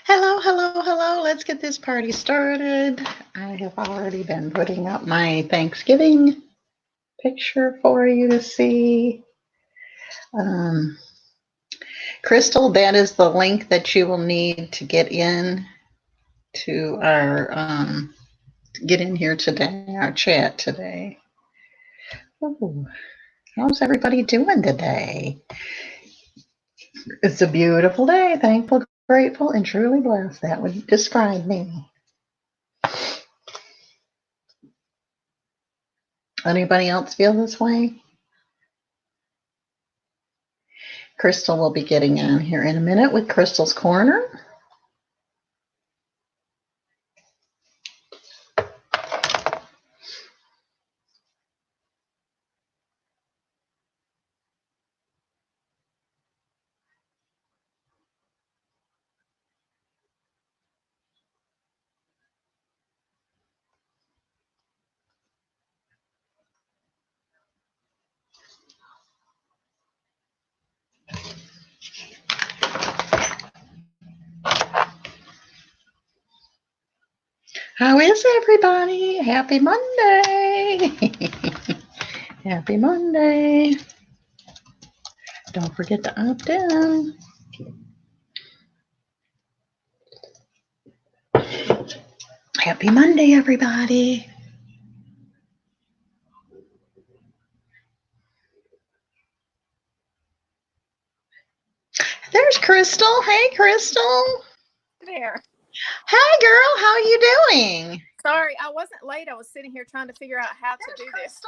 Hello, hello, hello. Let's get this party started. I have already been putting up my Thanksgiving picture for you to see. Um, Crystal, that is the link that you will need to get in to our get in here today, our chat today. Ooh, how's everybody doing today? It's a beautiful day. Thankful, grateful, and truly blessed. That would describe me. Anybody else feel this way? Crystal will be getting on here in a minute with Crystal's Corner. How is everybody? Happy Monday. Happy Monday. Don't forget to opt in. Happy Monday, everybody. There's Crystal. Hey, Crystal. There. Hi, girl. How are you doing? Sorry, I wasn't late. I was sitting here trying to figure out how to do this.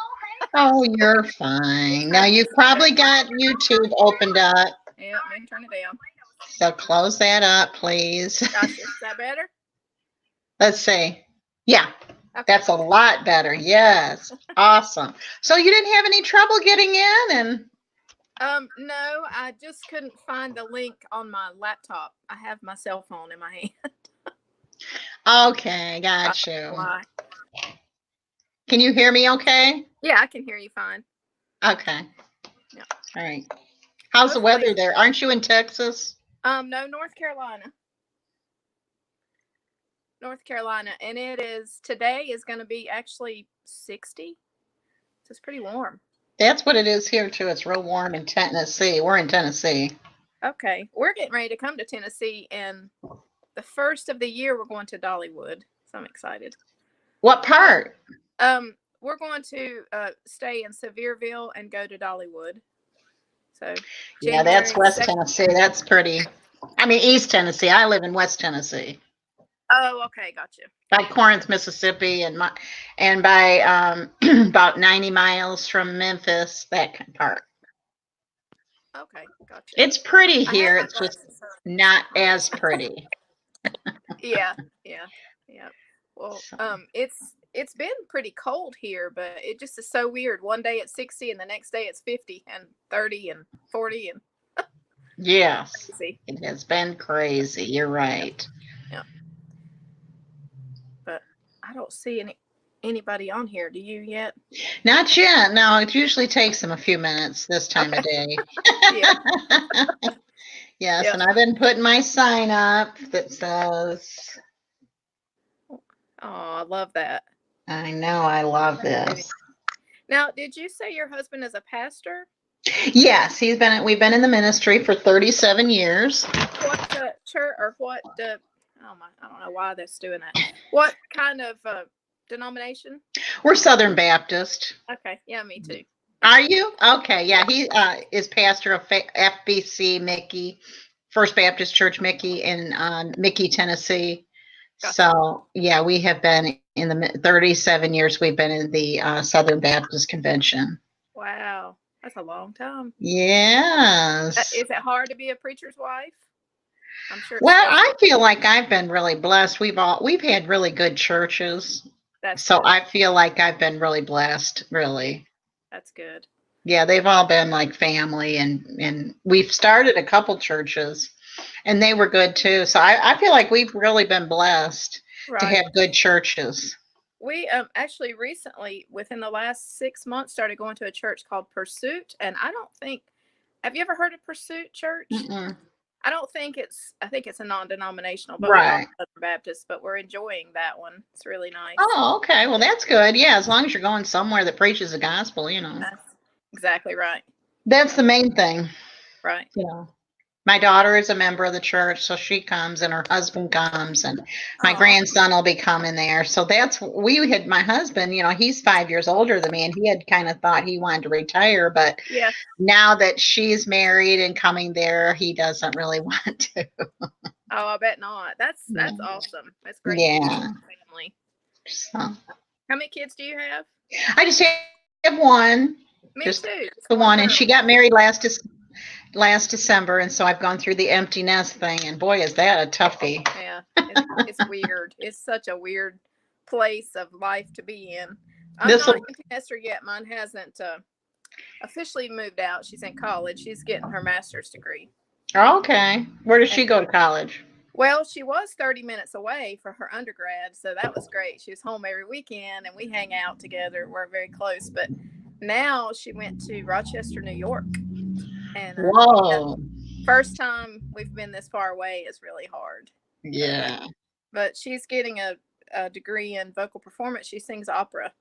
Oh, you're fine. Now, you've probably got YouTube opened up. Yeah, let me turn it down. So close that up, please. Gotcha. Is that better? Let's see. Yeah, Okay. that's a lot better. Yes. Awesome. So you didn't have any trouble getting in? No, I just couldn't find the link on my laptop. I have my cell phone in my hand. Okay, got you. Why? Can you hear me okay? Yeah, I can hear you fine. Okay. Yeah. All right. How's the weather there? Aren't you in Texas? No, North Carolina. And it is today is going to be actually 60. So it's pretty warm. That's what it is here too. It's real warm in Tennessee. We're in Tennessee. Okay. We're getting ready to come to Tennessee, and the first of the year we're going to Dollywood. So I'm excited. What part? We're going to stay in Sevierville and go to Dollywood. So yeah, that's West Tennessee. That's pretty. I mean, East Tennessee. I live in West Tennessee. Oh, okay, gotcha. By Corinth, Mississippi, and by about 90 miles from Memphis, that part. Okay, gotcha. It's pretty here. It's just not as pretty. Yeah. Well, it's been pretty cold here, but it just is so weird. One day it's 60 and the next day it's 50 and 30 and 40 and yes, crazy. It has been crazy. You're right. Yeah. But I don't see anybody on here. Do you yet? Not yet. No, it usually takes them a few minutes this time of day. Yeah. Yes, yeah. And I've been putting my sign up that says. Oh, I love that. I know. I love this. Now, did you say your husband is a pastor? Yes, we've been in the ministry for 37 years. What church or what? I don't know why that's doing that. What kind of denomination? We're Southern Baptist. Okay, yeah, me too. Are you? Okay, yeah. He is pastor of FBC Michie, First Baptist Church Michie in Michie, Tennessee. Gotcha. So yeah, we have been in the 37 years. We've been in the Southern Baptist Convention. Wow, that's a long time. Yes. Is it hard to be a preacher's wife? I'm sure. Well, I feel like I've been really blessed. We've had really good churches. So good. I feel like I've been really blessed, really. That's good. Yeah, they've all been like family, and we've started a couple churches, and they were good too. So I feel like we've really been blessed to have good churches. We actually recently, within the last 6 months, started going to a church called Pursuit, and I don't think. Have you ever heard of Pursuit Church? Mm-mm. I think it's a non-denominational, but we are Right. Southern Baptist, but we're enjoying that one. It's really nice. Oh, okay. Well, that's good. Yeah, as long as you're going somewhere that preaches the gospel, That's exactly right. That's the main thing. Right. My daughter is a member of the church, so she comes, and her husband comes, and my Aw. grandson will be coming there. So my husband, he's 5 years older than me, and he had kind of thought he wanted to retire, but Yeah. now that she's married and coming there, he doesn't really want to. Oh, I bet not. That's awesome. That's great. Yeah. Family. So, how many kids do you have? I just have one. Me just too. The one, and she got married last December, and so I've gone through the empty nest thing, and boy, is that a toughie. Yeah, it's weird. It's such a weird place of life to be in. I'm not empty nester yet. Mine hasn't officially moved out. She's in college. She's getting her master's degree. Okay. Where does she go to college? Well, she was 30 minutes away for her undergrad, so that was great. She was home every weekend, and we hang out together. We're very close, but now she went to Rochester, New York. And whoa. First time we've been this far away is really hard. Yeah. But she's getting a degree in vocal performance. She sings opera.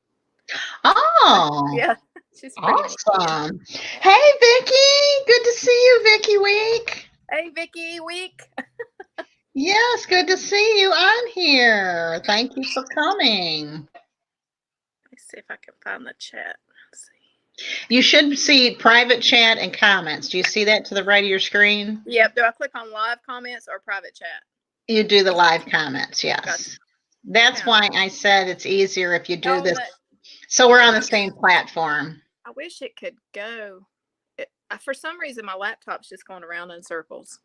Oh. Yeah. She's awesome. Neat. Hey, Vicki. Good to see you, Vicki Week. Hey, Vicki Week. Yes, good to see you on here. Thank you for coming. Let me see if I can find the chat. You should see private chat and comments. Do you see that to the right of your screen? Yep. Do I click on live comments or private chat? You do the live comments, yes. Gotcha. That's why I said it's easier if you do this. So we're on the same platform. I wish it could go. For some reason, my laptop's just going around in circles.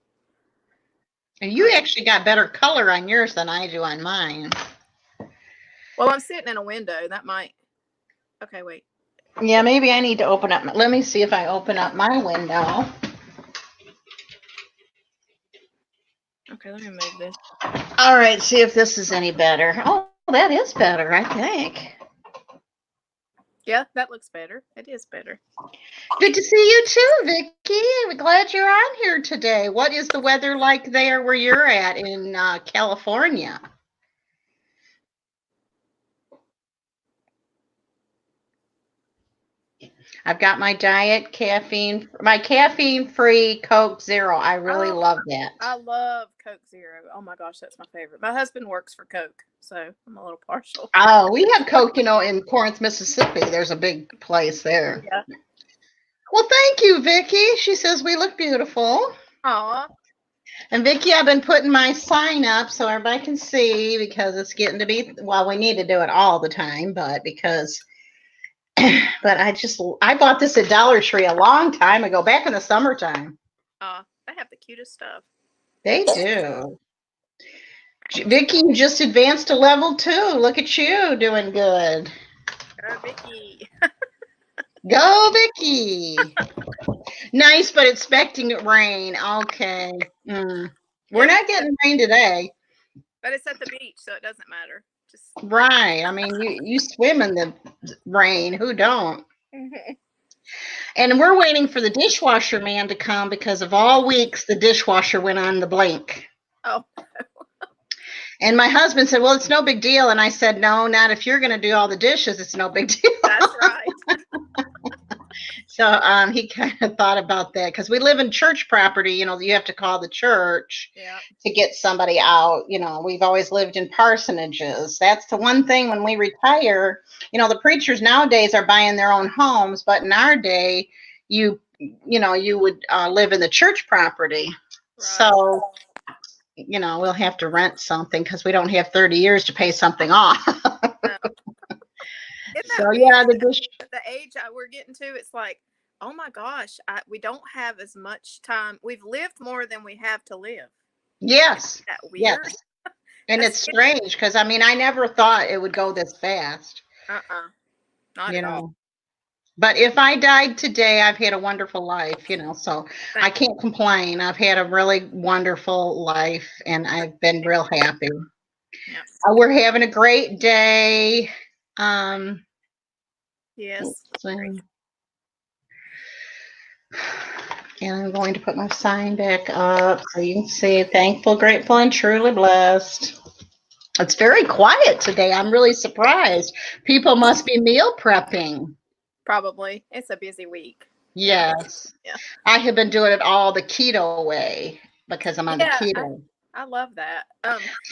And you actually got better color on yours than I do on mine. Well, I'm sitting in a window. That might. Okay, wait. Yeah, maybe I need to open up. Let me see if I open up my window. Okay, let me move this. All right, see if this is any better. Oh, that is better, I think. Yeah, that looks better. It is better. Good to see you too, Vicki. I'm glad you're on here today. What is the weather like there where you're at in California? I've got my caffeine-free Coke Zero. I really love that. I love Coke Zero. Oh my gosh, that's my favorite. My husband works for Coke, so I'm a little partial. Oh, we have Coke, in Corinth, Mississippi. There's a big place there. Yeah. Well, thank you, Vicki. She says we look beautiful. Aw. And Vicki, I've been putting my sign up so everybody can see because it's getting to be, well, we need to do it all the time, but I bought this at Dollar Tree a long time ago, back in the summertime. They have the cutest stuff. They do. Vicki, you just advanced to level 2. Look at you doing good. Go, Vicki. Go, Vicki. Nice, but expecting rain. Okay. We're not getting rain today. But it's at the beach, so it doesn't matter. Right. I mean, you swim in the rain. Who don't? And we're waiting for the dishwasher man to come because of all weeks the dishwasher went on the blink. Oh. And my husband said, well, it's no big deal. And I said, no, not if you're going to do all the dishes. It's no big deal. That's right. So he kind of thought about that because we live in church property. You have to call the church to get somebody out. We've always lived in parsonages. That's the one thing when we retire, the preachers nowadays are buying their own homes. But in our day, you would live in the church property. Right. So, we'll have to rent something because we don't have 30 years to pay something off. So yeah, the age we're getting to, it's like, oh my gosh, we don't have as much time. We've lived more than we have to live. Yes. Isn't that weird? Yes. And it's strange because I never thought it would go this fast. Not at all. But if I died today, I've had a wonderful life, so I can't complain. I've had a really wonderful life and I've been real happy. Yeah. We're having a great day. Yes. And I'm going to put my sign back up so you can see thankful, grateful, and truly blessed. It's very quiet today. I'm really surprised. People must be meal prepping. Probably. It's a busy week. Yes. Yeah. I have been doing it all the keto way because I'm on the keto I love that.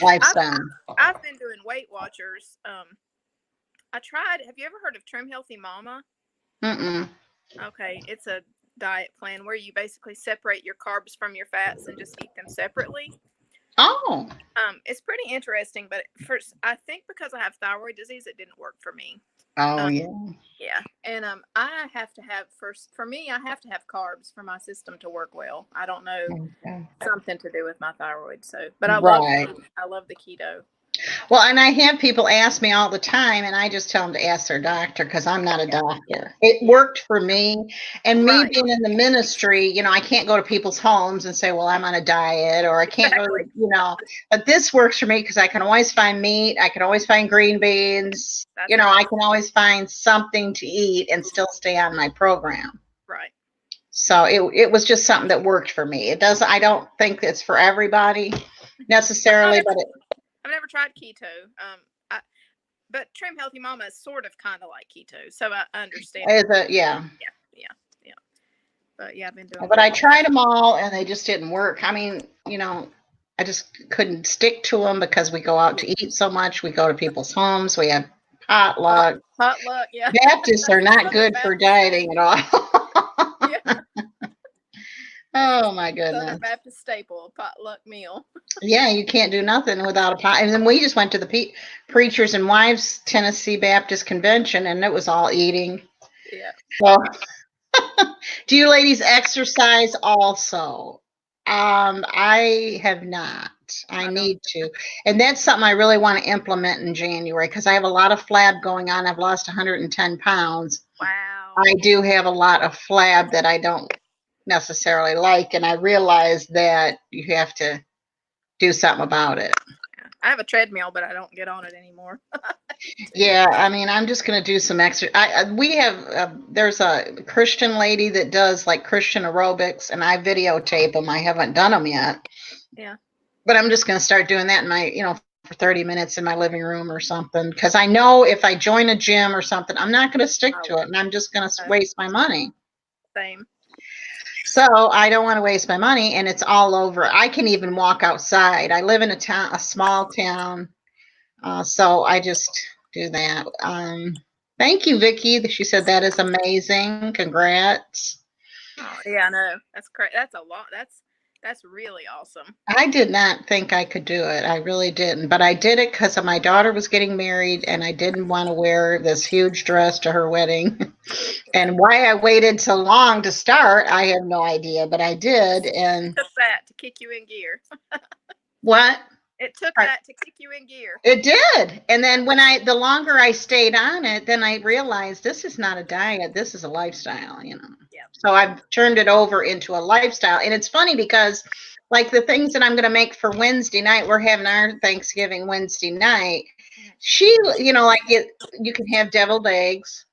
lifestyle. I've been doing Weight Watchers. I tried. Have you ever heard of Trim Healthy Mama? Mm-mm. Okay, it's a diet plan where you basically separate your carbs from your fats and just eat them separately. Oh. It's pretty interesting, but first, I think because I have thyroid disease, it didn't work for me. Oh, yeah. Yeah, and I have to have for me, I have to have carbs for my system to work well. I don't know, something to do with my thyroid. So, but I love the keto. Well, and I have people ask me all the time, and I just tell them to ask their doctor because I'm not a doctor. It worked for me. And me being in the ministry, you know, I can't go to people's homes and say, well, I'm on a diet, or I can't go, you know, but this works for me because I can always find meat. I can always find green beans. You know, I can always find something to eat and still stay on my program. Right. So it was just something that worked for me. I don't think it's for everybody necessarily, but I've never tried keto. But Trim Healthy Mama is sort of kind of like keto, so I understand. Yeah. But yeah, I've been doing. But I tried them all, and they just didn't work. I mean, you know, I just couldn't stick to them because we go out to eat so much. We go to people's homes. We have potluck. Yeah. Baptists are not good for dieting at all. Yeah. Oh my goodness. Southern Baptist staple, potluck meal. Yeah, you can't do nothing without a pot. And then we just went to the Preachers and Wives Tennessee Baptist Convention, and it was all eating. Yeah. So, do you ladies exercise also? I have not. I need to. And that's something I really want to implement in January because I have a lot of flab going on. I've lost 110 pounds. Wow. I do have a lot of flab that I don't necessarily like, and I realize that you have to do something about it. I have a treadmill, but I don't get on it anymore. Yeah, I mean, I'm just going to do some exercise. We have, there's a Christian lady that does like Christian aerobics, and I videotape them. I haven't done them yet. Yeah. But I'm just going to start doing that in my, you know, for 30 minutes in my living room or something. Because I know if I join a gym or something, I'm not going to stick to it, and I'm just going to waste my money. Same. So I don't want to waste my money, and it's all over. I can even walk outside. I live in a small town. So I just do that. Thank you, Vicki. She said that is amazing. Congrats. Oh, yeah, I know. That's great. That's a lot. That's really awesome. I did not think I could do it. I really didn't. But I did it because my daughter was getting married, and I didn't want to wear this huge dress to her wedding. And why I waited so long to start, I have no idea. But I did. And it took that to kick you in gear. What? It took that to kick you in gear. It did. And then the longer I stayed on it, then I realized this is not a diet. This is a lifestyle, you know. Yeah. So I've turned it over into a lifestyle. And it's funny because like the things that I'm going to make for Wednesday night, we're having our Thanksgiving Wednesday night. She, you know, like you can have deviled eggs.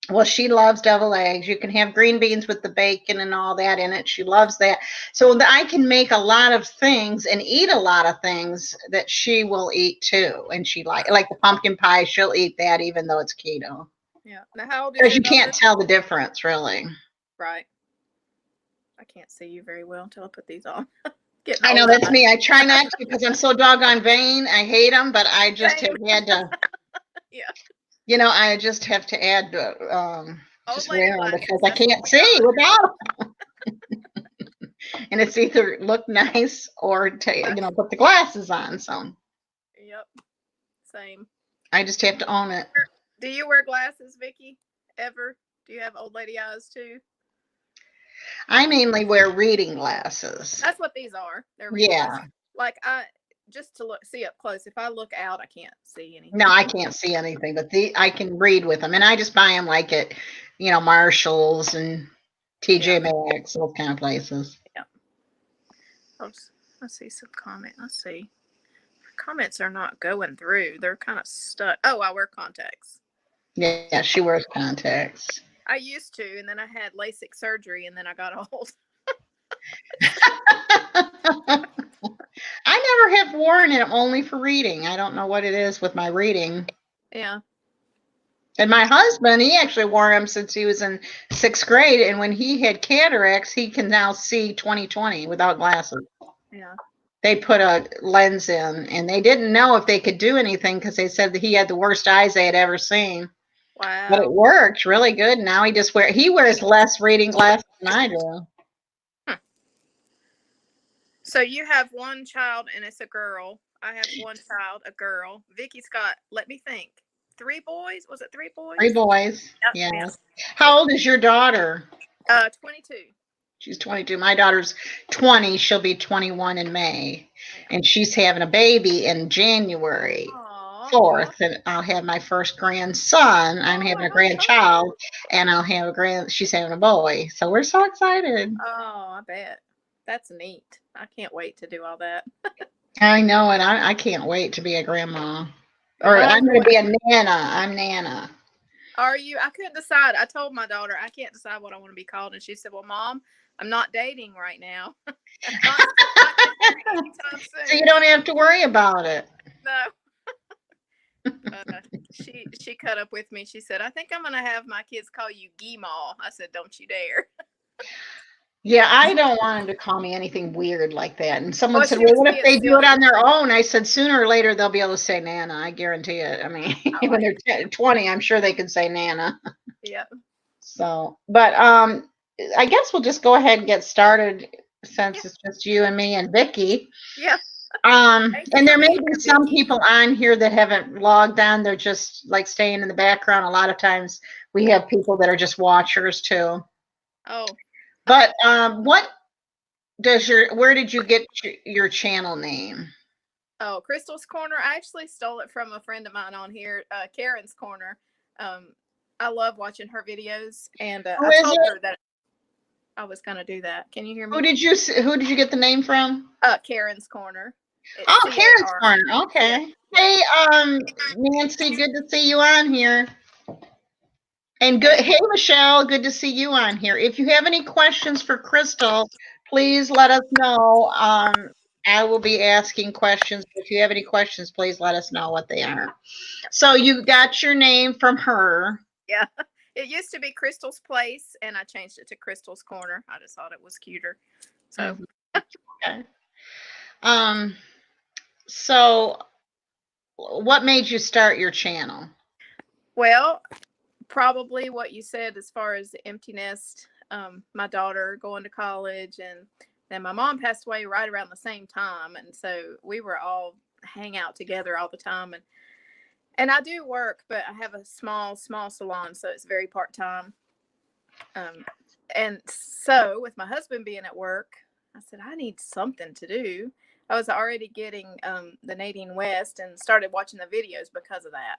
Well, she loves deviled eggs. You can have green beans with the bacon and all that in it. She loves that. So I can make a lot of things and eat a lot of things that she will eat too. And she like the pumpkin pie. She'll eat that even though it's keto. Yeah. Now, how old is because you can't tell the difference, really. Right. I can't see you very well until I put these on. I know that's me. I try not to because I'm so doggone vain. I hate them, but I just have had to. Yeah. You know, I just have to add just wear them because I can't see on. without them. And it's either look nice or put the glasses on. So. Yep. Same. I just have to own it. Do you wear glasses, Vicki? Ever? Do you have old lady eyes too? I mainly wear reading glasses. That's what these are. They're reading glasses. Like just to see up close. If I look out, I can't see anything. No, I can't see anything, but I can read with them, and I just buy them like at, Marshalls and TJ Maxx, those kind of places. Yeah. Let's see some comment. Let's see. Comments are not going through. They're kind of stuck. Oh, I wear contacts. Yeah, she wears contacts. I used to, and then I had LASIK surgery, and then I got old. I never have worn it, only for reading. I don't know what it is with my reading. Yeah. And my husband, he actually wore them since he was in 6th grade. And when he had cataracts, he can now see 20/20 without glasses. Yeah. They put a lens in, and they didn't know if they could do anything because they said that he had the worst eyes they had ever seen. Wow. But it worked really good. Now he wears less reading glasses than I do. So you have one child and it's a girl. I have one child, a girl. Vicky's got, let me think, 3 boys. Was it 3 boys? 3 boys. Yep. Yeah. How old is your daughter? 22. She's 22. My daughter's 20. She'll be 21 in May. And she's having a baby in January 4th. And I'll have my first grandson. I'm having a grandchild. And I'll have she's having a boy. So we're so excited. Oh, I bet. That's neat. I can't wait to do all that. I know it. I can't wait to be a grandma. Or I'm going to be a Nana. I'm Nana. Are you? I couldn't decide. I told my daughter, I can't decide what I want to be called. And she said, well, Mom, I'm not dating right now. not anytime soon. So you don't have to worry about it. No. She cut up with me. She said, I think I'm going to have my kids call you Geemaw. I said, don't you dare. Yeah, I don't want them to call me anything weird like that. And someone said, well, what if they do it on their own? I said, sooner or later, they'll be able to say Nana. I guarantee it. I mean, when they're 20, I'm sure they can say Nana. Yeah. So, but I guess we'll just go ahead and get started since it's just you and me and Vicky. Yeah. And there may be some people on here that haven't logged on. They're just like staying in the background. A lot of times we have people that are just watchers too. Oh. But where did you get your channel name? Oh, Crystal's Corner. I actually stole it from a friend of mine on here, Karen's Corner. I love watching her videos, and I told her that I was going to do that. Can you hear me? Who did you get the name from? Karen's Corner. Karen's Corner. Okay. Yeah. Hey, Nancy, good to see you on here. And good. Hey, Michelle, good to see you on here. If you have any questions for Crystal, please let us know. I will be asking questions. If you have any questions, please let us know what they are. So you got your name from her. Yeah. It used to be Crystal's Place, and I changed it to Crystal's Corner. I just thought it was cuter. So. Okay. So what made you start your channel? Well, probably what you said as far as the empty nest, my daughter going to college, and then my mom passed away right around the same time, and so we were all hang out together all the time, and I do work, but I have a small salon, so it's very part-time, and so with my husband being at work, I said I need something to do. I was already getting the Nadine West and started watching the videos because of that.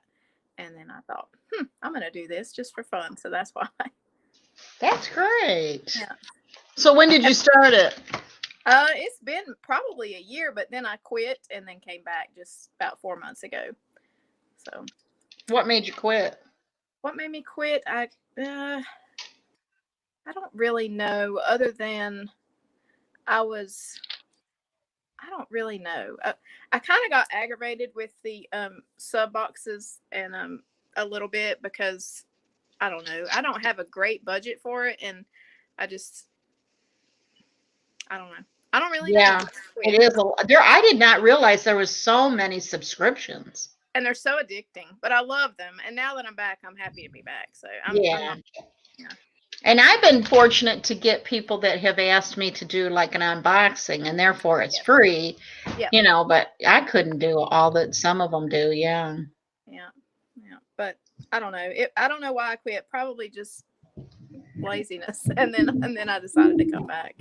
And then I thought, I'm going to do this just for fun. So that's why. That's great. Yeah. So when did you start it? It's been probably a year, but then I quit and then came back just about 4 months ago. So. What made you quit? What made me quit? I don't really know, other than I don't really know. I kind of got aggravated with the sub boxes and a little bit because I don't know. I don't have a great budget for it, and I don't know. I don't really know. Yeah, it is. I did not realize there was so many subscriptions. And they're so addicting, but I love them. And now that I'm back, I'm happy to be back. So yeah. And I've been fortunate to get people that have asked me to do like an unboxing, and therefore it's free, but I couldn't do all that some of them do. Yeah. Yeah. But I don't know. I don't know why I quit. Probably just laziness. And then I decided to come back,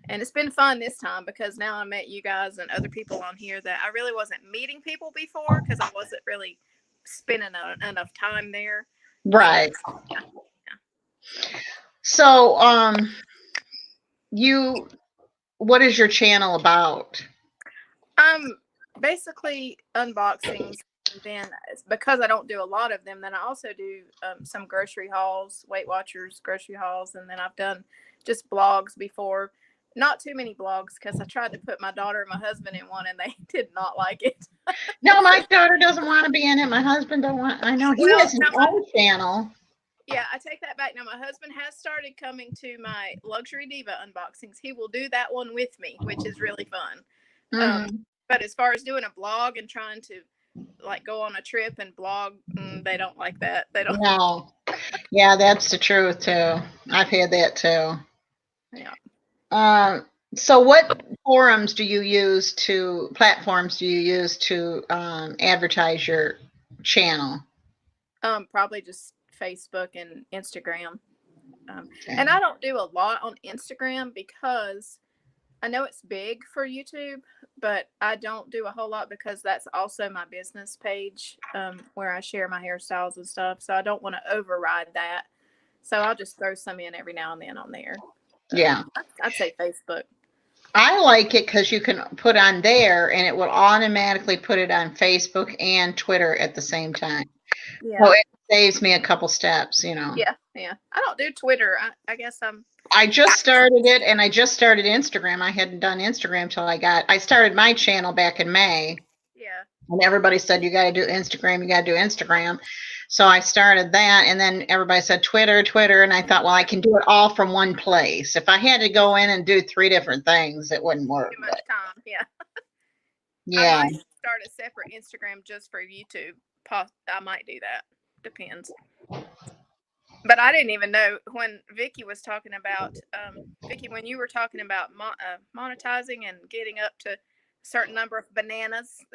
and it's been fun this time because now I met you guys and other people on here that I really wasn't meeting people before because I wasn't really spending enough time there. Right. Yeah. So, what is your channel about? Basically unboxings. And then because I don't do a lot of them, then I also do some grocery hauls, Weight Watchers grocery hauls, and then I've done just blogs before. not too many blogs because I tried to put my daughter and my husband in one and they did not like it. No, my daughter doesn't want to be in it. My husband don't want. I know he has his own channel. Yeah, I take that back. Now my husband has started coming to my Luxury Diva unboxings. He will do that one with me, which is really fun. But as far as doing a blog and trying to like go on a trip and blog, they don't like that. They don't. No. Yeah, that's the truth too. I've had that too. Yeah. So what platforms do you use to advertise your channel? Probably just Facebook and Instagram. And I don't do a lot on Instagram because I know it's big for YouTube, but I don't do a whole lot because that's also my business page where I share my hairstyles and stuff. So I don't want to override that. So I'll just throw some in every now and then on there. So yeah. I'd say Facebook. I like it because you can put on there and it will automatically put it on Facebook and Twitter at the same time. Yeah. So it saves me a couple steps, Yeah. I don't do Twitter. I guess I just started it, and I just started Instagram. I hadn't done Instagram till I started my channel back in May. Yeah. And everybody said, you got to do Instagram. So I started that, and then everybody said Twitter, and I thought, well, I can do it all from one place. If I had to go in and do 3 different things, it wouldn't work. Too much time, yeah. Yeah. I might start a separate Instagram just for YouTube. I might do that. Depends. But I didn't even know when Vicki was talking about, Vicki, when you were talking about monetizing and getting up to a certain number of bananas,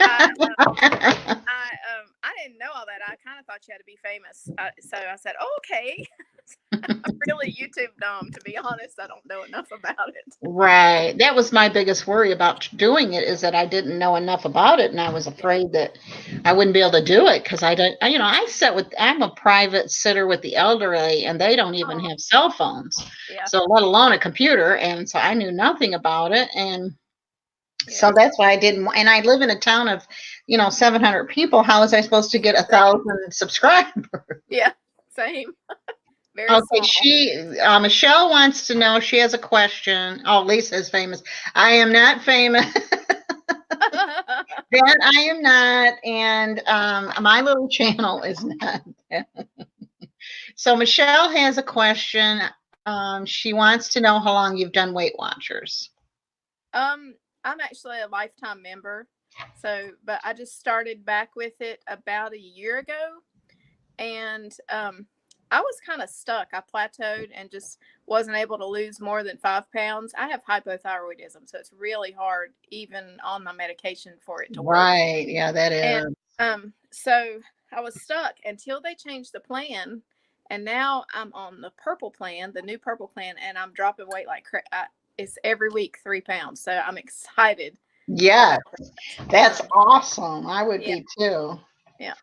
I didn't know all that. I kind of thought you had to be famous. So I said, oh, okay. I'm really YouTube dumb, to be honest. I don't know enough about it. Right. That was my biggest worry about doing it, is that I didn't know enough about it, and I was afraid that I wouldn't be able to do it because I'm a private sitter with the elderly, and they don't even have cell phones. Yeah. So let alone a computer, and so I knew nothing about it, and so that's why I didn't. And I live in a town of 700 people. How was I supposed to get 1,000 subscribers? Yeah, same. Very small. Michelle wants to know, she has a question. Oh, Lisa is famous. I am not famous. That I am not, and my little channel is not. So Michelle has a question. She wants to know how long you've done Weight Watchers. I'm actually a lifetime member, but I just started back with it about a year ago, and I was kind of stuck. I plateaued and just wasn't able to lose more than 5 pounds. I have hypothyroidism, so it's really hard, even on my medication, for it to work. Right. Yeah, that is. And, so I was stuck until they changed the plan. And now I'm on the purple plan, the new purple plan, and I'm dropping weight like it's every week 3 pounds. So I'm excited. Yeah, that's awesome. I would be too. Yeah.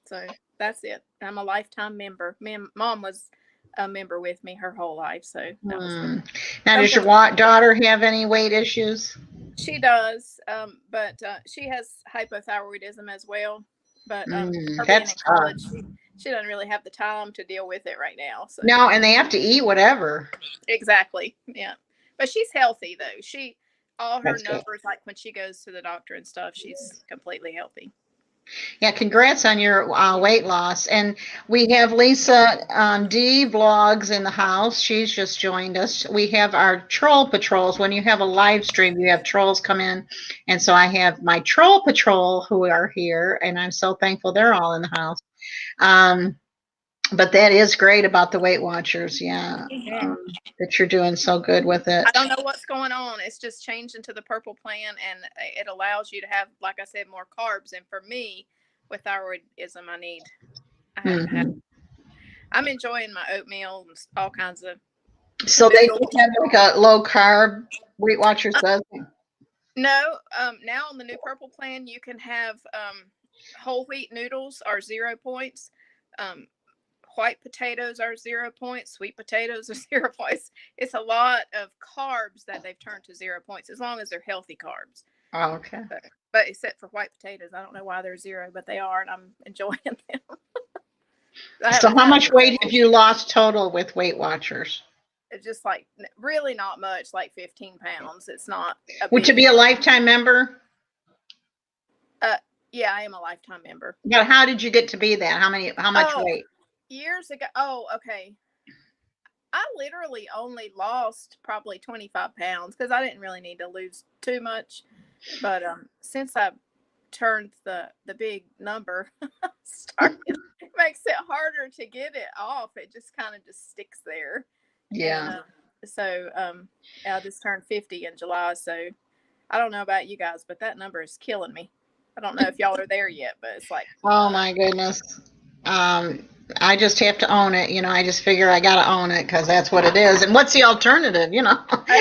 So that's it. I'm a lifetime member. Mom was a member with me her whole life. So that was good. Now, does your daughter have any weight issues? She does, but she has hypothyroidism as well. But her being in college, she doesn't really have the time to deal with it right now. So. No, and they have to eat whatever. Exactly. Yeah. But she's healthy, though. All her numbers, like when she goes to the doctor and stuff, she's completely healthy. Yeah, congrats on your weight loss. And we have Lisa D Vlogs in the house. She's just joined us. We have our troll patrols. When you have a live stream, you have trolls come in. And so I have my troll patrol who are here, and I'm so thankful they're all in the house. But that is great about the Weight Watchers. Yeah. That you're doing so good with it. I don't know what's going on. It's just changed into the purple plan, and it allows you to have, like I said, more carbs. And for me, with thyroidism, I'm enjoying my oatmeal and all kinds of. So they have like a low carb Weight Watchers, does it? No. Now on the new purple plan, you can have whole wheat noodles are 0 points. White potatoes are 0 points. Sweet potatoes are 0 points. It's a lot of carbs that they've turned to 0 points, as long as they're healthy carbs. Oh, okay. But except for white potatoes, I don't know why they're 0, but they are, and I'm enjoying them. So how much weight have you lost total with Weight Watchers? It's just like really not much, like 15 pounds. It's not a Would you big, be a lifetime member? yeah, I am a lifetime member. But how did you get to be that? How much Oh, weight? years ago. Oh, okay. I literally only lost probably 25 pounds because I didn't really need to lose too much. But since I turned the big number, started, it makes it harder to get it off. It just kind of just sticks there. Yeah. And so I just turned 50 in July. So I don't know about you guys, but that number is killing me. I don't know if y'all are there yet, but it's like, Oh my goodness. I just have to own it. I just figure I got to own it because that's what it is. And what's the alternative, exactly.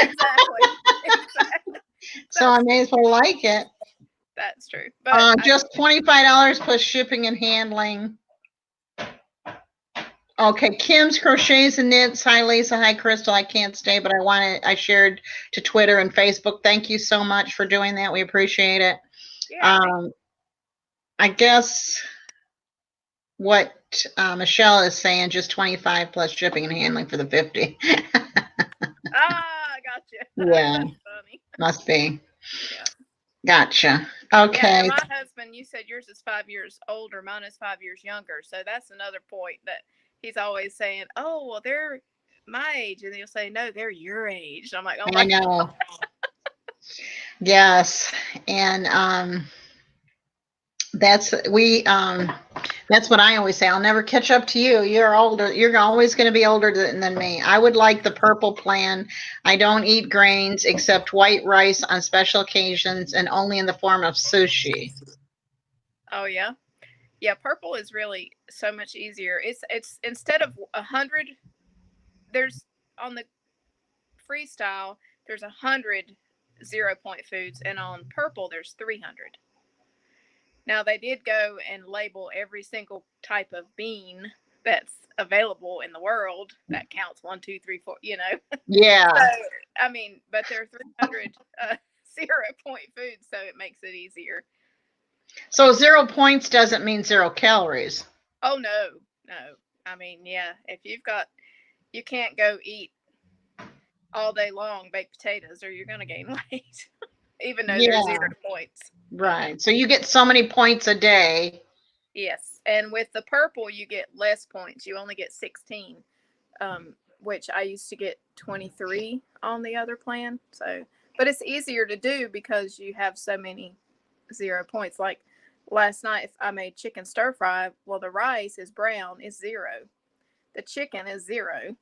Exactly. So I may as well like it. That's true. But just $25 plus shipping and handling. Okay, Kim's Crochets and Knits. Hi, Lisa. Hi, Crystal. I can't stay, but I shared to Twitter and Facebook. Thank you so much for doing that. We appreciate it. yeah, I guess what Michelle is saying, just 25 plus shipping and handling for the 50. gotcha. Yeah. That's funny. Must be. Yeah. Gotcha. Okay. Yeah, my husband, you said yours is 5 years older, mine is 5 years younger. So that's another point that he's always saying, oh, well, they're my age. And he'll say, no, they're your age. And I'm like, oh my I know. Yes. And that's what I always say. I'll never catch up to you. You're older. You're always going to be older than me. I would like the purple plan. I don't eat grains except white rice on special occasions and only in the form of sushi. Oh yeah. Yeah, purple is really so much easier. It's instead of 100, there's on the freestyle, there's 100 0-point foods, and on purple there's 300. Now they did go and label every single type of bean that's available in the world. That counts 1, 2, 3, 4. Yeah. So, I mean, but there are 300 0-point foods, so it makes it easier. So 0 points doesn't mean 0 calories. Oh no. I mean, yeah. If you can't go eat all day long baked potatoes, or you're gonna gain weight, even though they're 0 points. Right. So you get so many points a day. Yes, and with the purple, you get less points. You only get 16, which I used to get 23 on the other plan. So, but it's easier to do because you have so many 0 points. Like last night, if I made chicken stir fry, well, the rice is brown, is 0. The chicken is 0.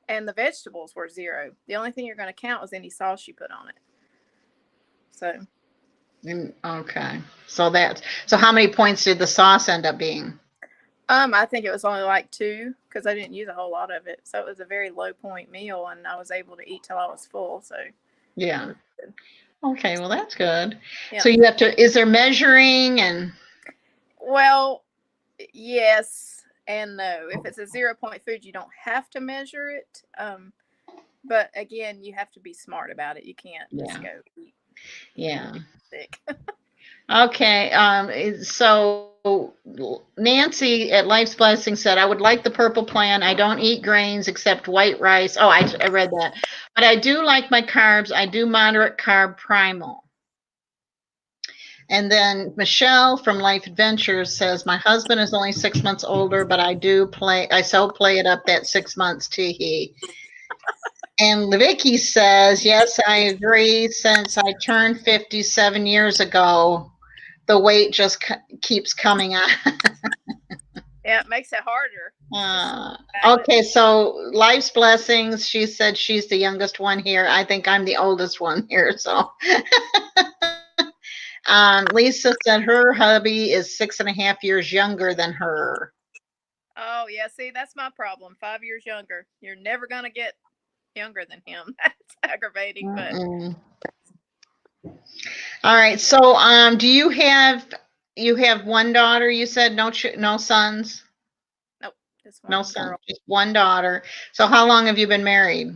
And the vegetables were 0. The only thing you're going to count was any sauce you put on it. So. Okay. So how many points did the sauce end up being? I think it was only like 2 because I didn't use a whole lot of it. So it was a very low point meal, and I was able to eat till I was full. So yeah. Okay. Well, that's good. Yeah. So is there measuring and? Well, yes and no. If it's a 0-point food, you don't have to measure it. But again, you have to be smart about it. You can't just go eat. Yeah. Sick. Okay. So Nancy at Life's Blessing said, I would like the purple plan. I don't eat grains except white rice. Oh, I read that. But I do like my carbs. I do moderate carb primal. And then Michelle from Life Adventures says, my husband is only 6 months older, but I so play it up that 6 months tee. And Vicky says, yes, I agree. Since I turned 57 years ago, the weight just keeps coming on. Yeah, it makes it harder. Okay, so Life's Blessings, she said she's the youngest one here. I think I'm the oldest one here. So Lisa said her hubby is 6.5 years younger than her. Oh, yeah. See, that's my problem. 5 years younger. You're never going to get younger than him. That's aggravating, but all right. So do you have one daughter? You said no sons? Nope, just one no girl. son, just one daughter. So how long have you been married?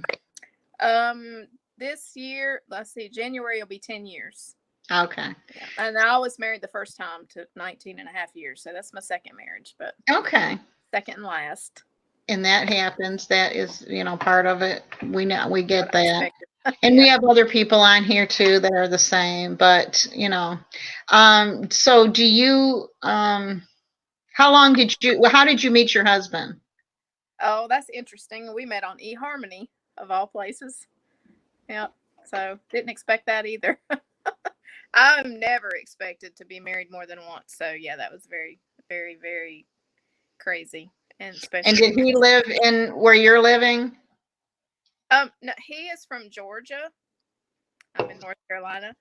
This year, let's see, January will be 10 years. Okay. Yeah. And I was married the first time to 19 and a half years, so that's my second marriage, but okay, second and last. and that happens. That is, part of it. We know, we get What I that. expected. And Yeah. we have other people on here too that are the same, but so do you, how did you meet your husband? Oh, that's interesting. We met on eHarmony of all places. Yep. So didn't expect that either. I'm never expected to be married more than once. So yeah, that was very, very, very crazy and And special. did he live in where you're living? No, he is from Georgia. I'm in North Carolina.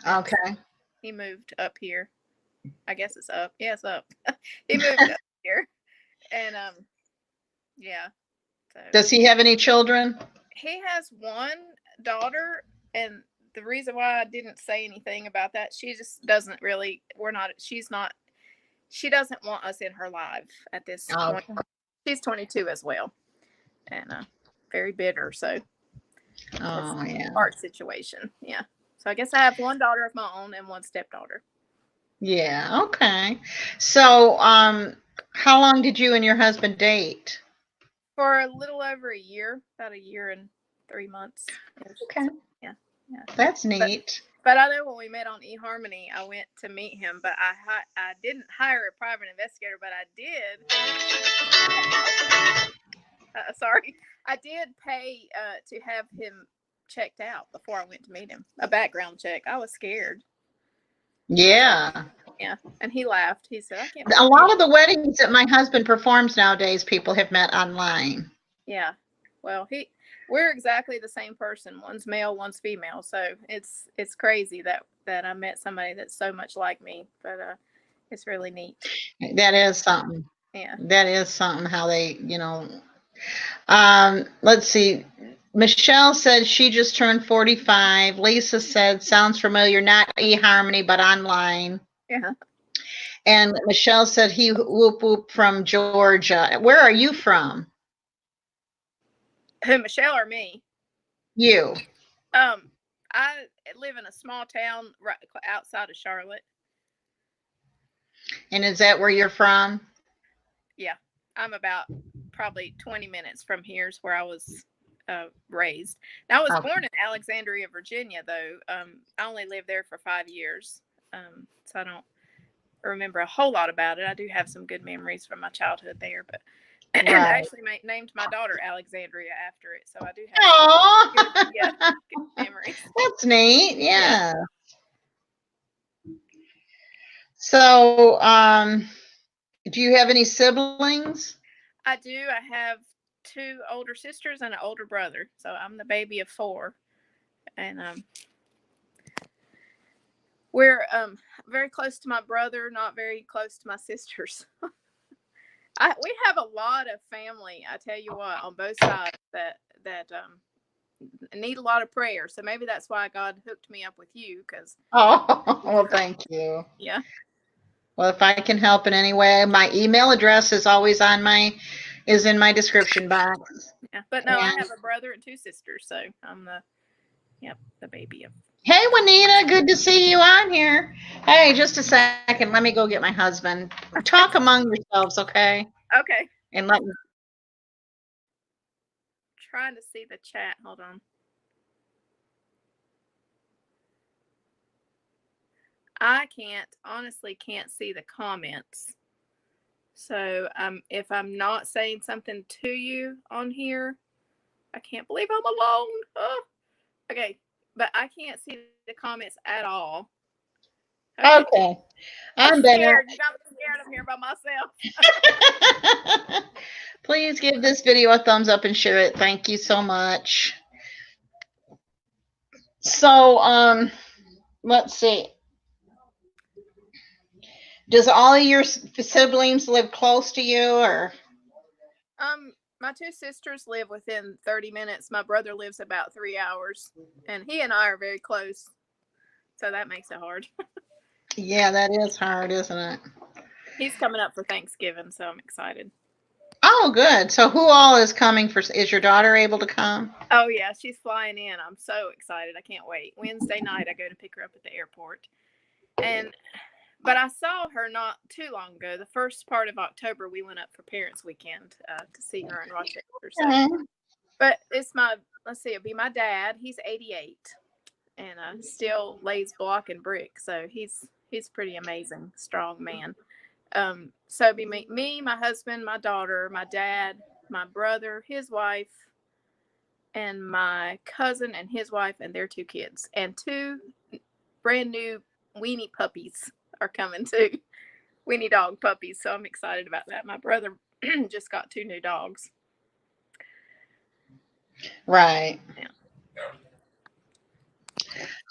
And Okay. he moved up here. I guess it's up. Yeah, it's up. He moved up here. And yeah. So Does he have any children? he has one daughter, and the reason why I didn't say anything about that, she just doesn't really, she doesn't want us in her life at this point. Okay. She's 22 as well, and very bitter. So Oh, it's yeah. a hard situation. Yeah. So I guess I have one daughter of my own and one stepdaughter. Yeah. Okay. So, how long did you and your husband date? For a little over a year, about a year and 3 months. Okay. So, yeah. That's neat. But I know when we met on eHarmony, I went to meet him, but I didn't hire a private investigator, but I did. Sorry, I did pay to have him checked out before I went to meet him. A background check. I was scared. Yeah. Yeah, and he laughed. He said, "I can't." A lot of the weddings that my husband performs nowadays, people have met online. Yeah. Well, we're exactly the same person. One's male, one's female. So it's crazy that I met somebody that's so much like me. But it's really neat. That is something. Yeah. That is something how they, let's see. Michelle said she just turned 45. Lisa said, sounds familiar, not eHarmony, but online. Yeah. And Michelle said he whoop whoop from Georgia. Where are you from? Who, Michelle or me? You. I live in a small town right outside of Charlotte. And is that where you're from? Yeah, I'm about probably 20 minutes from here's where I was raised. Now, I was born in Alexandria, Virginia, though. I only lived there for 5 years, so I don't remember a whole lot about it. I do have some good memories from my childhood there, but Right. I actually named my daughter Alexandria after it, so I do have good memories. That's neat. Yeah. So, do you have any siblings? I do. I have 2 older sisters and an older brother, so I'm the baby of 4, and we're very close to my brother, not very close to my sisters. We have a lot of family, I tell you what, on both sides that need a lot of prayer. So maybe that's why God hooked me up with you, because well, thank you. Yeah. Well, if I can help in any way, my email address is always in my description box. Yeah, but no, I have a brother and 2 sisters, so I'm the baby of. Hey, Juanita, good to see you on here. Hey, just a second. Let me go get my husband. Talk among yourselves, okay? Okay. And let me. Trying to see the chat. Hold on. I honestly can't see the comments. So if I'm not saying something to you on here, I can't believe I'm alone. Oh. Okay, but I can't see the comments at all. Okay. I'm scared. You got me scared. I'm here by myself. Please give this video a thumbs up and share it. Thank you so much. So, let's see. Does all of your siblings live close to you, or? My 2 sisters live within 30 minutes. My brother lives about 3 hours, and he and I are very close. So that makes it hard. Yeah, that is hard, isn't it? He's coming up for Thanksgiving, so I'm excited. Oh, good. So who all is coming is your daughter able to come? Oh, yeah, she's flying in. I'm so excited. I can't wait. Wednesday night, I go to pick her up at the airport. And but I saw her not too long ago. The first part of October, we went up for Parents Weekend to see her in Rochester. So. But it's let's see, it'll be my dad. He's 88 and still lays block and brick. So he's pretty amazing, strong man. So it'd be me, my husband, my daughter, my dad, my brother, his wife, and my cousin and his wife and their 2 kids. And 2 brand new weenie puppies are coming too. Weenie dog puppies. So I'm excited about that. My brother just got 2 new dogs. Right. Yeah.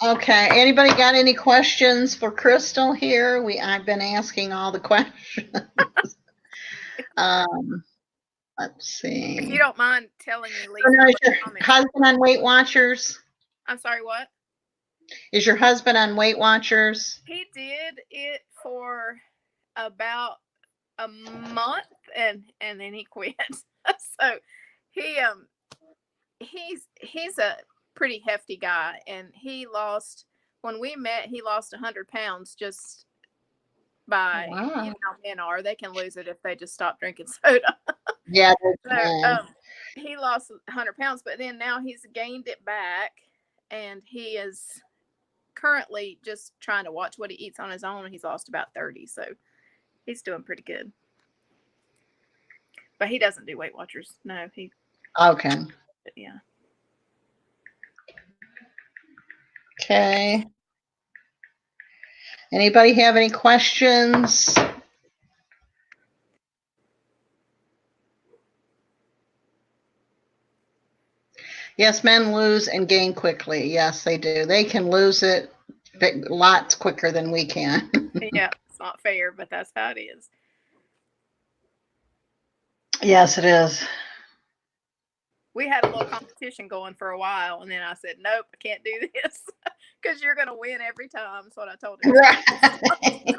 Okay. Anybody got any questions for Crystal here? I've been asking all the questions. Let's see. If you don't mind telling me, Lisa. Is your husband on Weight Watchers? I'm sorry, what? Is your husband on Weight Watchers? He did it for about a month and then he quit. So he's a pretty hefty guy, and when we met, he lost 100 pounds just by how men are. They can lose it if they just stop drinking soda. Yeah. So he lost 100 pounds, but then now he's gained it back, and he is currently just trying to watch what he eats on his own, and he's lost about 30. So he's doing pretty good. But he doesn't do Weight Watchers. No, Okay. Yeah. Okay. Anybody have any questions? Yes, men lose and gain quickly. Yes, they do. They can lose it lots quicker than we can. Yeah, it's not fair, but that's how it is. Yes, it is. We had a little competition going for a while, and then I said, nope, I can't do this because you're going to win every time. That's what I told him. Right.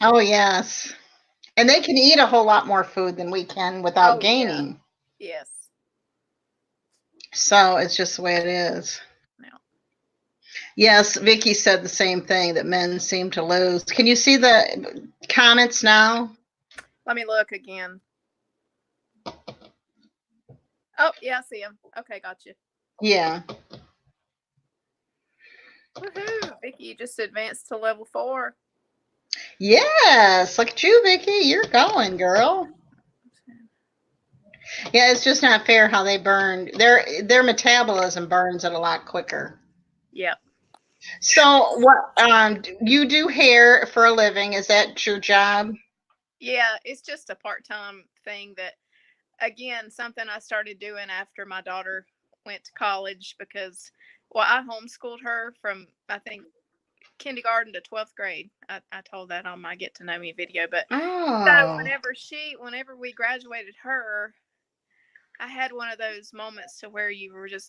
Oh, yes. And they can eat a whole lot more food than we can without gaining. Yeah. Yes. So it's just the way it is. No. Yes, Vicky said the same thing, that men seem to lose. Can you see the comments now? Let me look again. Oh, yeah, I see him. Okay, gotcha. Yeah. Woohoo! Vicky, you just advanced to level 4. Yes, look at you, Vicky. You're going, girl. Yeah, it's just not fair how they burn. Their metabolism burns it a lot quicker. Yep. So what you do hair for a living? Is that your job? Yeah, it's just a part-time thing that, again, something I started doing after my daughter went to college because, I homeschooled her from, I think, kindergarten to 12th grade. I told that on my Get to Know Me video, but so whenever we graduated her, I had one of those moments to where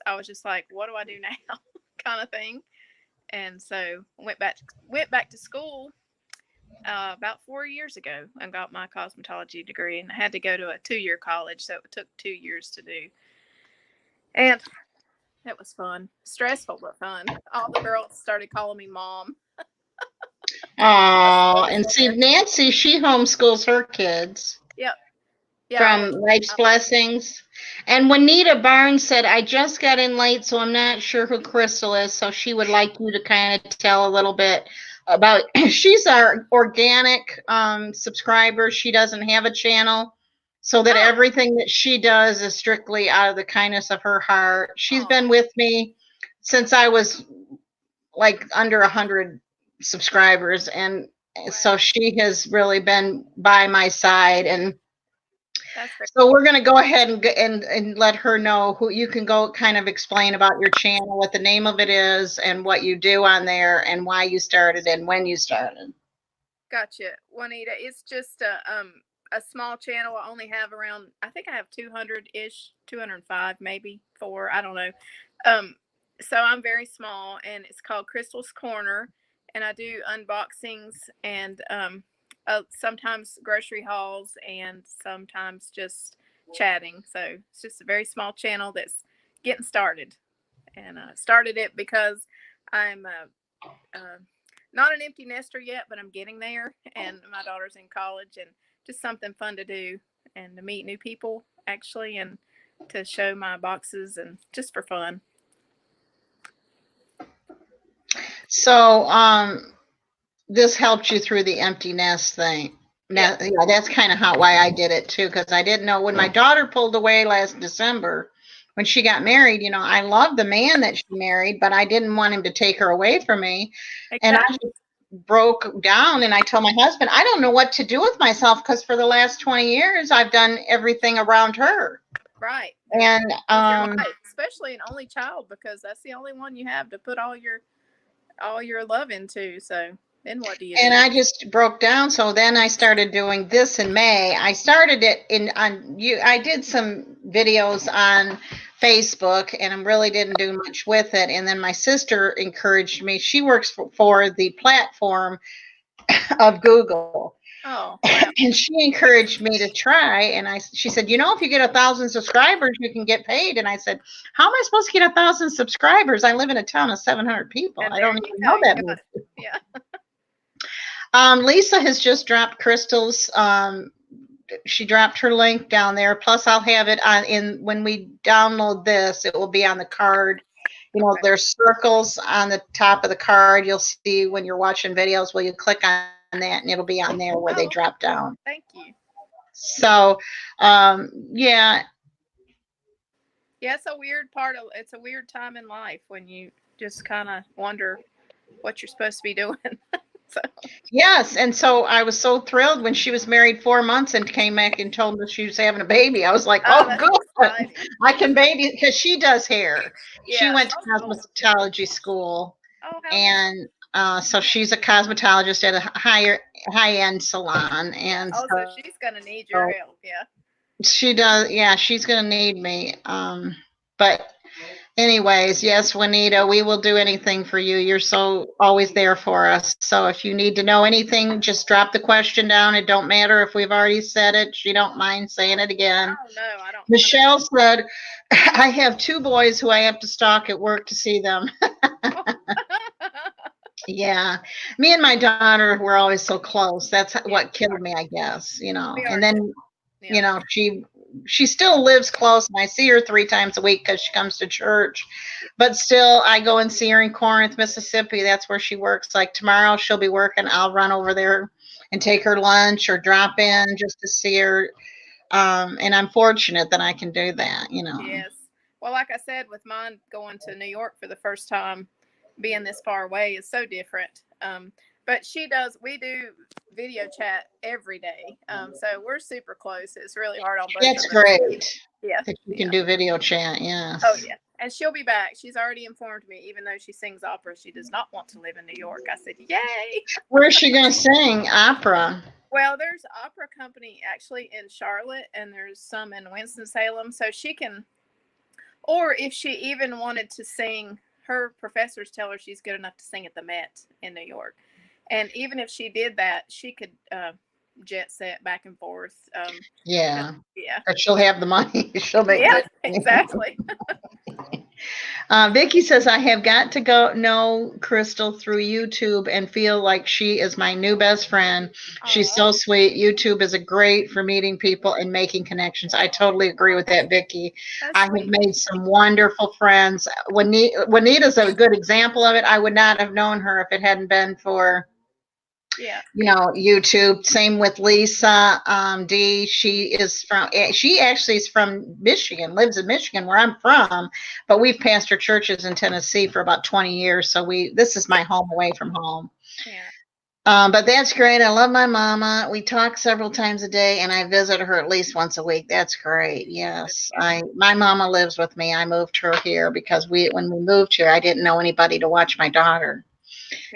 I was just like, what do I do now? kind of thing. And so went back to school about 4 years ago and got my cosmetology degree, and I had to go to a 2-year college, so it took 2 years to do. And it was fun. Stressful, but fun. All the girls started calling me mom. Oh, and see, Nancy, she homeschools her kids. Yep. From Life's Blessings. And Juanita Barnes said, I just got in late, so I'm not sure who Crystal is. So she would like you to kind of tell a little bit about, she's our organic subscriber. She doesn't have a channel, so that everything that she does is strictly out of the kindness of her heart. She's been with me since I was like under 100 subscribers. And so she has really been by my side. And so we're going to go ahead and let her know who you can go kind of explain about your channel, what the name of it is and what you do on there and why you started and when you started. Gotcha. Juanita, it's just a small channel. I only have around, I think I have 200-ish, 205, maybe 4. I don't know. So I'm very small, and it's called Crystal's Corner, and I do unboxings and sometimes grocery hauls and sometimes just chatting. So it's just a very small channel that's getting started, and started it because I'm not an empty nester yet, but I'm getting there. And my daughter's in college, and just something fun to do and to meet new people actually, and to show my boxes and just for fun. So, this helped you through the empty nest thing. Now, Yeah. yeah, that's kind of why I did it too, because I didn't know when my daughter pulled away last December, when she got married. I loved the man that she married, but I didn't want him to take her away from me. And I Exactly. just broke down, and I told my husband, I don't know what to do with myself, because for the last 20 years, I've done everything around her. Right. And With your life, especially an only child, because that's the only one you have to put all your love into. So then what do you and do? I just broke down. So then I started doing this in May. I started it I did some videos on Facebook, and I really didn't do much with it. And then my sister encouraged me. She works for the platform of Google. Oh, wow. And she encouraged me to try. And she said, if you get 1,000 subscribers, you can get paid. And I said, how am I supposed to get 1,000 subscribers? I live in a town of 700 people. And I there don't you even go. know that You many. got it. Yeah. Lisa has just dropped Crystal's. She dropped her link down there. Plus, I'll have it when we download this. It will be on the card. Okay. There's circles on the top of the card. You'll see when you're watching videos. Well, you click on that, and it'll be on there where they drop down. Thank you. So, yeah. Yeah, it's a weird time in life when you just kind of wonder what you're supposed to be doing. So. Yes, and so I was so thrilled when she was married 4 months and came back and told me she was having a baby. I was like, oh good, exciting. I can baby, because she does hair. Yeah. She went to cosmetology school. Oh, how And so she's a cosmetologist at a high-end salon. And so she's gonna need your help. Yeah. She does. Yeah, she's going to need me. But anyways, yes, Juanita, we will do anything for you. You're so always there for us. So if you need to know anything, just drop the question down. It don't matter if we've already said it. She don't mind saying it again. Oh, no, I don't. Michelle said, I have 2 boys who I have to stalk at work to see them. Yeah, me and my daughter were always so close. That's what killed me, I guess. And then she still lives close, and I see her 3 times a week because she comes to church. But still, I go and see her in Corinth, Mississippi. That's where she works. Like tomorrow, she'll be working. I'll run over there and take her lunch or drop in just to see her. And I'm fortunate that I can do that. Yes. Well, like I said, with mine going to New York for the first time, being this far away is so different. But we do video chat every day. So we're super close. It's really hard on both of us. That's great. Yeah. That you can do video chat, yeah. Oh, yeah. And she'll be back. She's already informed me, even though she sings opera, she does not want to live in New York. I said, yay. Where's she going to sing opera? Well, there's opera company actually in Charlotte, and there's some in Winston-Salem. So she can, or if she even wanted to sing, her professors tell her she's good enough to sing at the Met in New York. And even if she did that, she could jet set back and forth. Yeah. Yeah. But she'll have the money. She'll make it. Exactly. Vicki says, I have got to know Crystal through YouTube and feel like she is my new best friend. She's so sweet. YouTube is great for meeting people and making connections. I totally agree with that, Vicki. I have made some wonderful friends. Juanita's a good example of it. I would not have known her if it hadn't been for YouTube. Same with Lisa D. She actually is from Michigan, lives in Michigan, where I'm from, but we've pastored churches in Tennessee for about 20 years. So this is my home away from home. Yeah. But that's great. I love my mama. We talk several times a day, and I visit her at least once a week. That's great. Yes. My mama lives with me. I moved her here because when we moved here, I didn't know anybody to watch my daughter.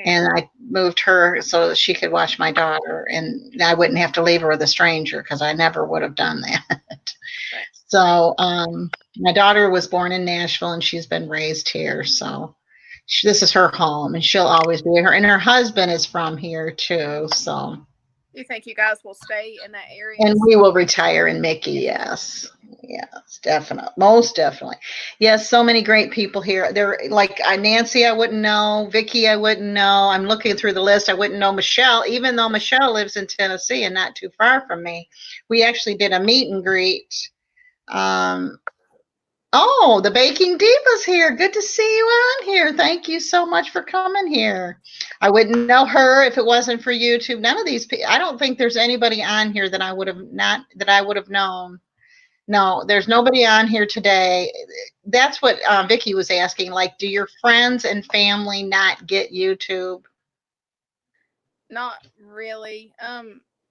And I moved her so that she could watch my daughter, and I wouldn't have to leave her with a stranger, because I never would have done that. Right. So my daughter was born in Nashville, and she's been raised here. So this is her home, and she'll always be here. And her husband is from here too. So you think you guys will stay in that area? And we will retire in Mickey, yes. Yes, definitely. Most definitely. Yes, so many great people here. There, like Nancy, I wouldn't know. Vicky, I wouldn't know. I'm looking through the list. I wouldn't know Michelle, even though Michelle lives in Tennessee and not too far from me. We actually did a meet and greet. Um, oh, the Baking Diva's here. Good to see you on here. Thank you so much for coming here. I wouldn't know her if it wasn't for YouTube. None of these people. I don't think there's anybody on here that I would have known. No, there's nobody on here today. That's what Vicky was asking. Like, do your friends and family not get YouTube? Not really.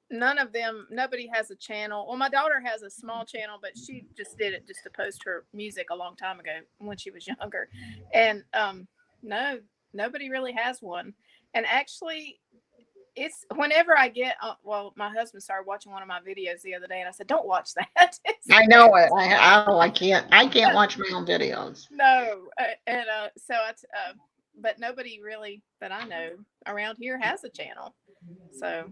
None of them. Nobody has a channel. Well, my daughter has a small channel, but she just did it just to post her music a long time ago when she was younger. And no, nobody really has one. And actually, it's whenever I get well, my husband started watching one of my videos the other day, and I said, "Don't watch that." I know it. I can't watch my own videos. No, and but nobody really that I know around here has a channel. So.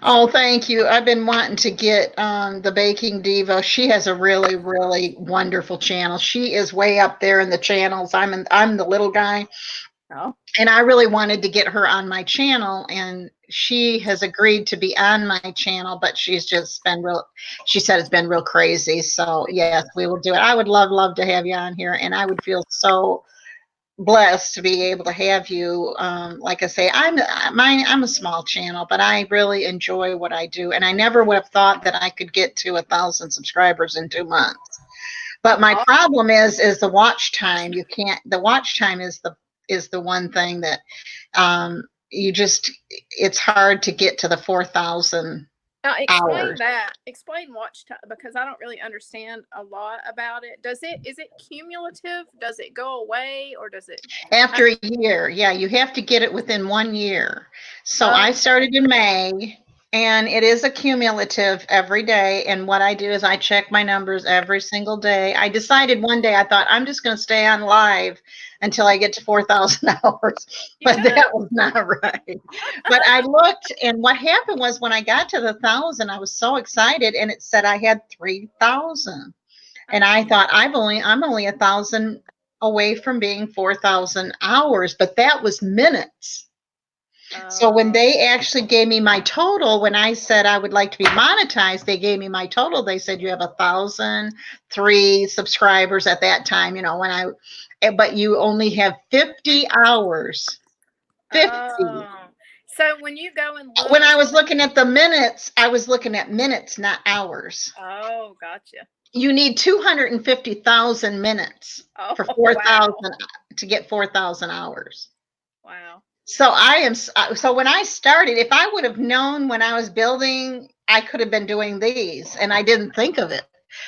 Oh, thank you. I've been wanting to get the Baking Diva. She has a really, really wonderful channel. She is way up there in the channels. I'm the little guy. Oh. And I really wanted to get her on my channel, and she has agreed to be on my channel, but she's just been she said it's been real crazy. So yes, we will do it. I would love to have you on here, and I would feel so blessed to be able to have you. Like I say, I'm a small channel, but I really enjoy what I do, and I never would have thought that I could get to 1,000 subscribers in 2 months. But my problem is the watch time. You can't. The watch time is the one thing that it's hard to get to the 4,000 explain hours. that. Explain watch time, because I don't really understand a lot about it. Is it cumulative? Does it go away, or does it After a year? Yeah, you have to get it within 1 year. So I started in May, and it is a cumulative every day. And what I do is I check my numbers every single day. I decided one day, I thought, I'm just going to stay on live until I get to 4,000 hours. But that was not right. But I looked, and what happened was when I got to the 1,000, I was so excited, and it said I had 3,000. And I thought, I'm only 1,000 away from being 4,000 hours, but that was minutes. So when they actually gave me my total, when I said I would like to be monetized, they gave me my total. They said you have 1,003 subscribers at that time, but you only have 50 hours. 50. So when you go and look, when I was looking at the minutes, I was looking at minutes, not hours. Oh, gotcha. You need 250,000 minutes for 4,000 to get 4,000 hours. Wow. So so when I started, if I would have known when I was building, I could have been doing these, and I didn't think of it.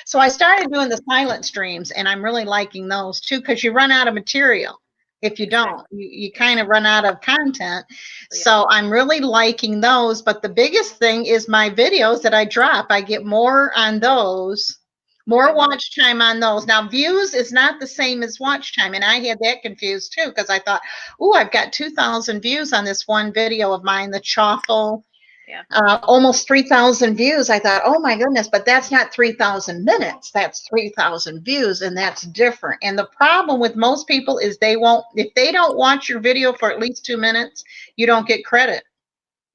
So I started doing the silent streams, and I'm really liking those too, because you run out of material. If you don't, you kind of run out of content. So I'm really liking those. But the biggest thing is my videos that I drop. I get more on those. More watch time on those. Now, views is not the same as watch time. And I had that confused too, because I thought, oh, I've got 2,000 views on this one video of mine, the chaffle. Yeah. Almost 3,000 views. I thought, oh my goodness, but that's not 3,000 minutes. That's 3,000 views, and that's different. And the problem with most people is if they don't watch your video for at least 2 minutes, you don't get credit.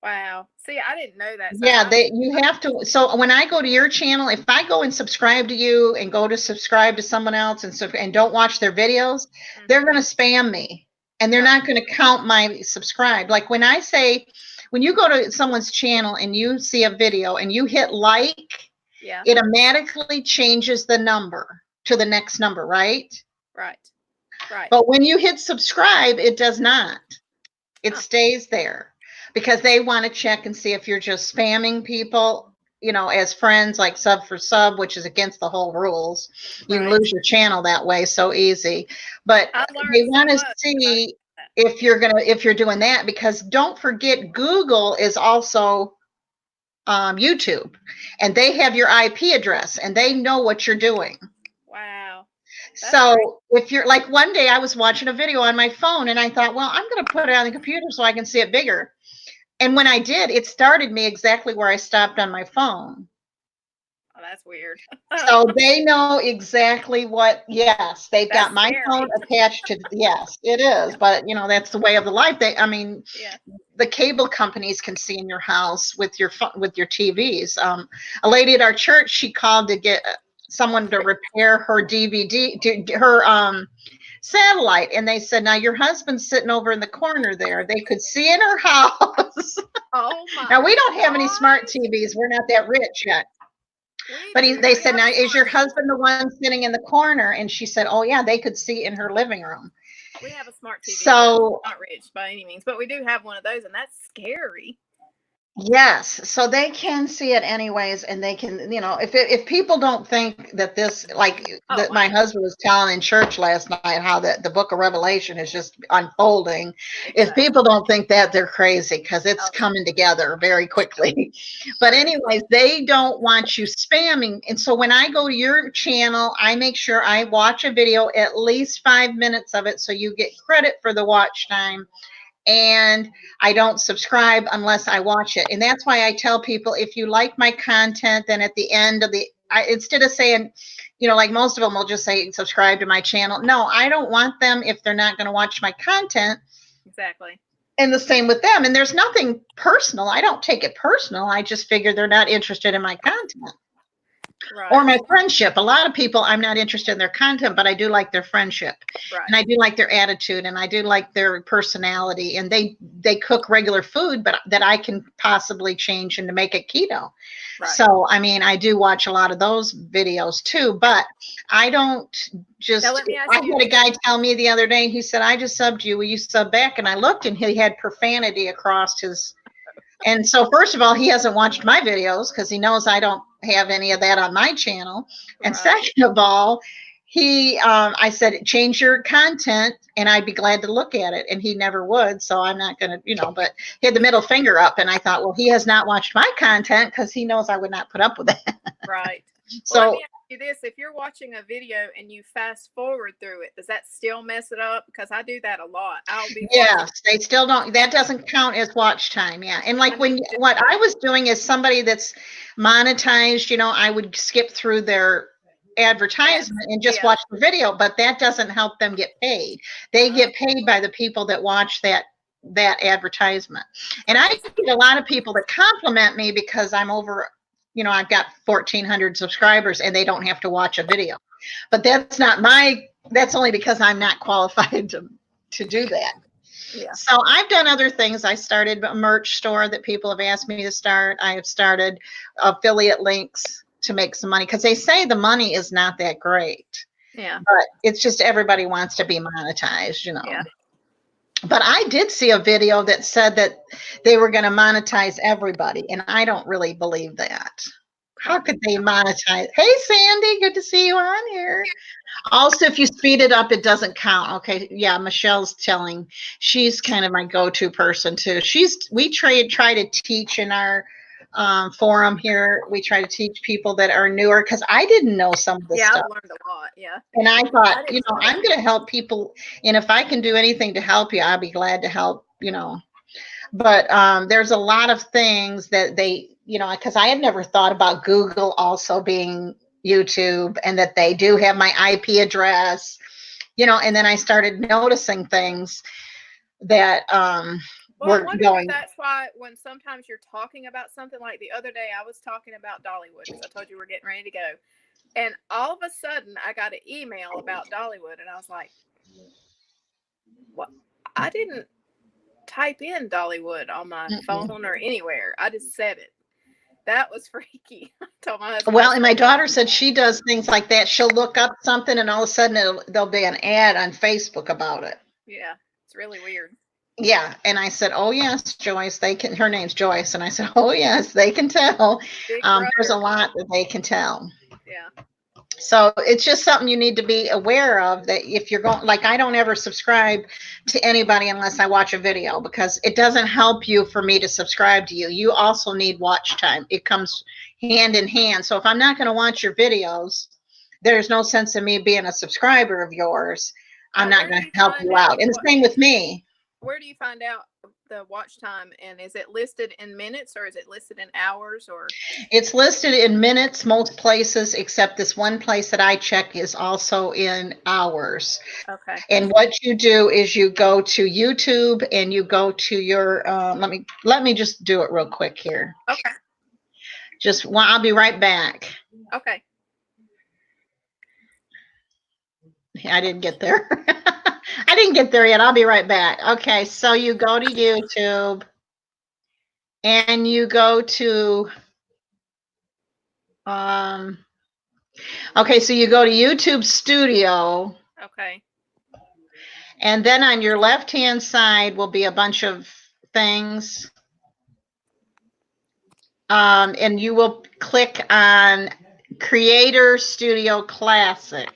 Wow. See, I didn't know that. So you have to. So when I go to your channel, if I go and subscribe to you and go to subscribe to someone else and don't watch their videos, they're going to spam me, and they're not going to count my subscribe. Like when you go to someone's channel and you see a video and you hit like, it automatically changes the number to the next number, right? Right. But when you hit subscribe, it does not. It stays there, because they want to check and see if you're just spamming people, as friends, like sub for sub, which is against the whole rules. You can lose your channel that way so easy. But they want to see if you're doing that, because don't forget, Google is also YouTube, and they have your IP address, and they know what you're doing. Wow. So if you're like, one day I was watching a video on my phone, and I thought, well, I'm going to put it on the computer so I can see it bigger. And when I did, it started me exactly where I stopped on my phone. that's weird. So they know exactly what, yes, they've got That's my scary. phone attached to, yes, it is. But, that's the way of the life. Yeah. The cable companies can see in your house with your with your TVs. A lady at our church, she called to get someone to repair her DVD, her satellite, and they said, now your husband's sitting over in the corner there. They could see in her house. Oh my. Now we don't have any smart gosh. TVs. We're not that rich yet. But We they said, have now a is your smart husband the one sitting in the corner? And she said, oh yeah, they could see in her living room. We have a smart TV. So Not rich by any means, but we do have one of those, and that's scary. yes, so they can see it anyways, and they can, if people don't think that this, like that my husband was telling in church last night, how that the book of Revelation is just unfolding. Exactly. If people don't think that, they're crazy, because it's coming together very quickly. But anyways, they don't want you spamming. And so when I go to your channel, I make sure I watch a video, at least 5 minutes of it, so you get credit for the watch time. And I don't subscribe unless I watch it. And that's why I tell people, if you like my content, then at the end of instead of saying, like most of them will just say, subscribe to my channel. No, I don't want them if they're not going to watch my content. Exactly. And the same with them. And there's nothing personal. I don't take it personal. I just figure they're not interested in my content. Right. Or my friendship. A lot of people, I'm not interested in their content, but I do like their friendship. Right. And I do like their attitude, and I do like their personality. And they cook regular food, but that I can possibly change and to make it keto. Right. So, I do watch a lot of those videos too, but I don't just, I had a guy tell me the other day, he said, I just subbed you. Will you sub back? And I looked, and he had profanity across his. And so, first of all, he hasn't watched my videos because he knows I don't have any of that on my channel. And second of all, I said, change your content and I'd be glad to look at it. And he never would. So I'm not going to, but he had the middle finger up. And I thought, well, he has not watched my content because he knows I would not put up with that. Right. So, well, let me ask you this. If you're watching a video and you fast forward through it, does that still mess it up? Because I do that a lot. Yes, they still don't. That doesn't count as watch time. Yeah. And like what I was doing is somebody that's monetized, I would skip through their advertisement and just watch the video, but that doesn't help them get paid. They get paid by the people that watch that advertisement. And I get a lot of people that compliment me because I'm over, I've got 1,400 subscribers and they don't have to watch a video. But that's only because I'm not qualified to do that. Yeah. So I've done other things. I started a merch store that people have asked me to start. I have started affiliate links to make some money because they say the money is not that great. Yeah. But it's just everybody wants to be monetized, Yeah. But I did see a video that said that they were going to monetize everybody, and I don't really believe that. How could they monetize? Hey, Sandy, good to see you on here. Also, if you speed it up, it doesn't count. Okay, yeah, Michelle's telling. She's kind of my go-to person too. We try to teach in our forum here. We try to teach people that are newer because I didn't know some of this stuff. I've learned a lot. Yeah. And I thought, I'm going to help people, and if I can do anything to help you, I'll be glad to help. But there's a lot of things that they, because I had never thought about Google also being YouTube, and that they do have my IP address, and then I started noticing things that were going. That's why when sometimes you're talking about something, like the other day I was talking about Dollywood because I told you we're getting ready to go, and all of a sudden I got an email about Dollywood, and I was like, what? I didn't type in Dollywood on my phone or anywhere. I just said it. That was freaky. I told my husband. Well, and my daughter said she does things like that. She'll look up something and all of a sudden there'll be an ad on Facebook about it. Yeah, it's really weird. Yeah, and I said, oh yes, Joyce, they can. Her name's Joyce, and I said, oh yes, they can tell. There's a lot that they can tell. Yeah. So it's just something you need to be aware of, that if you're going, like, I don't ever subscribe to anybody unless I watch a video, because it doesn't help you for me to subscribe to you. You also need watch time. It comes hand in hand. So if I'm not going to watch your videos, there's no sense in me being a subscriber of yours. I'm not going to help you out. And the same with me. Where do you find out the watch time, and is it listed in minutes or is it listed in hours or? It's listed in minutes most places, except this one place that I check is also in hours. Okay. And what you do is you go to YouTube and you go to your let me just do it real quick here. Okay. I'll be right back. Okay. I didn't get there. I didn't get there yet. I'll be right back. Okay, so you go to YouTube and you go to okay, so you go to YouTube Studio. Okay. And then on your left-hand side will be a bunch of things. And you will click on Creator Studio Classic.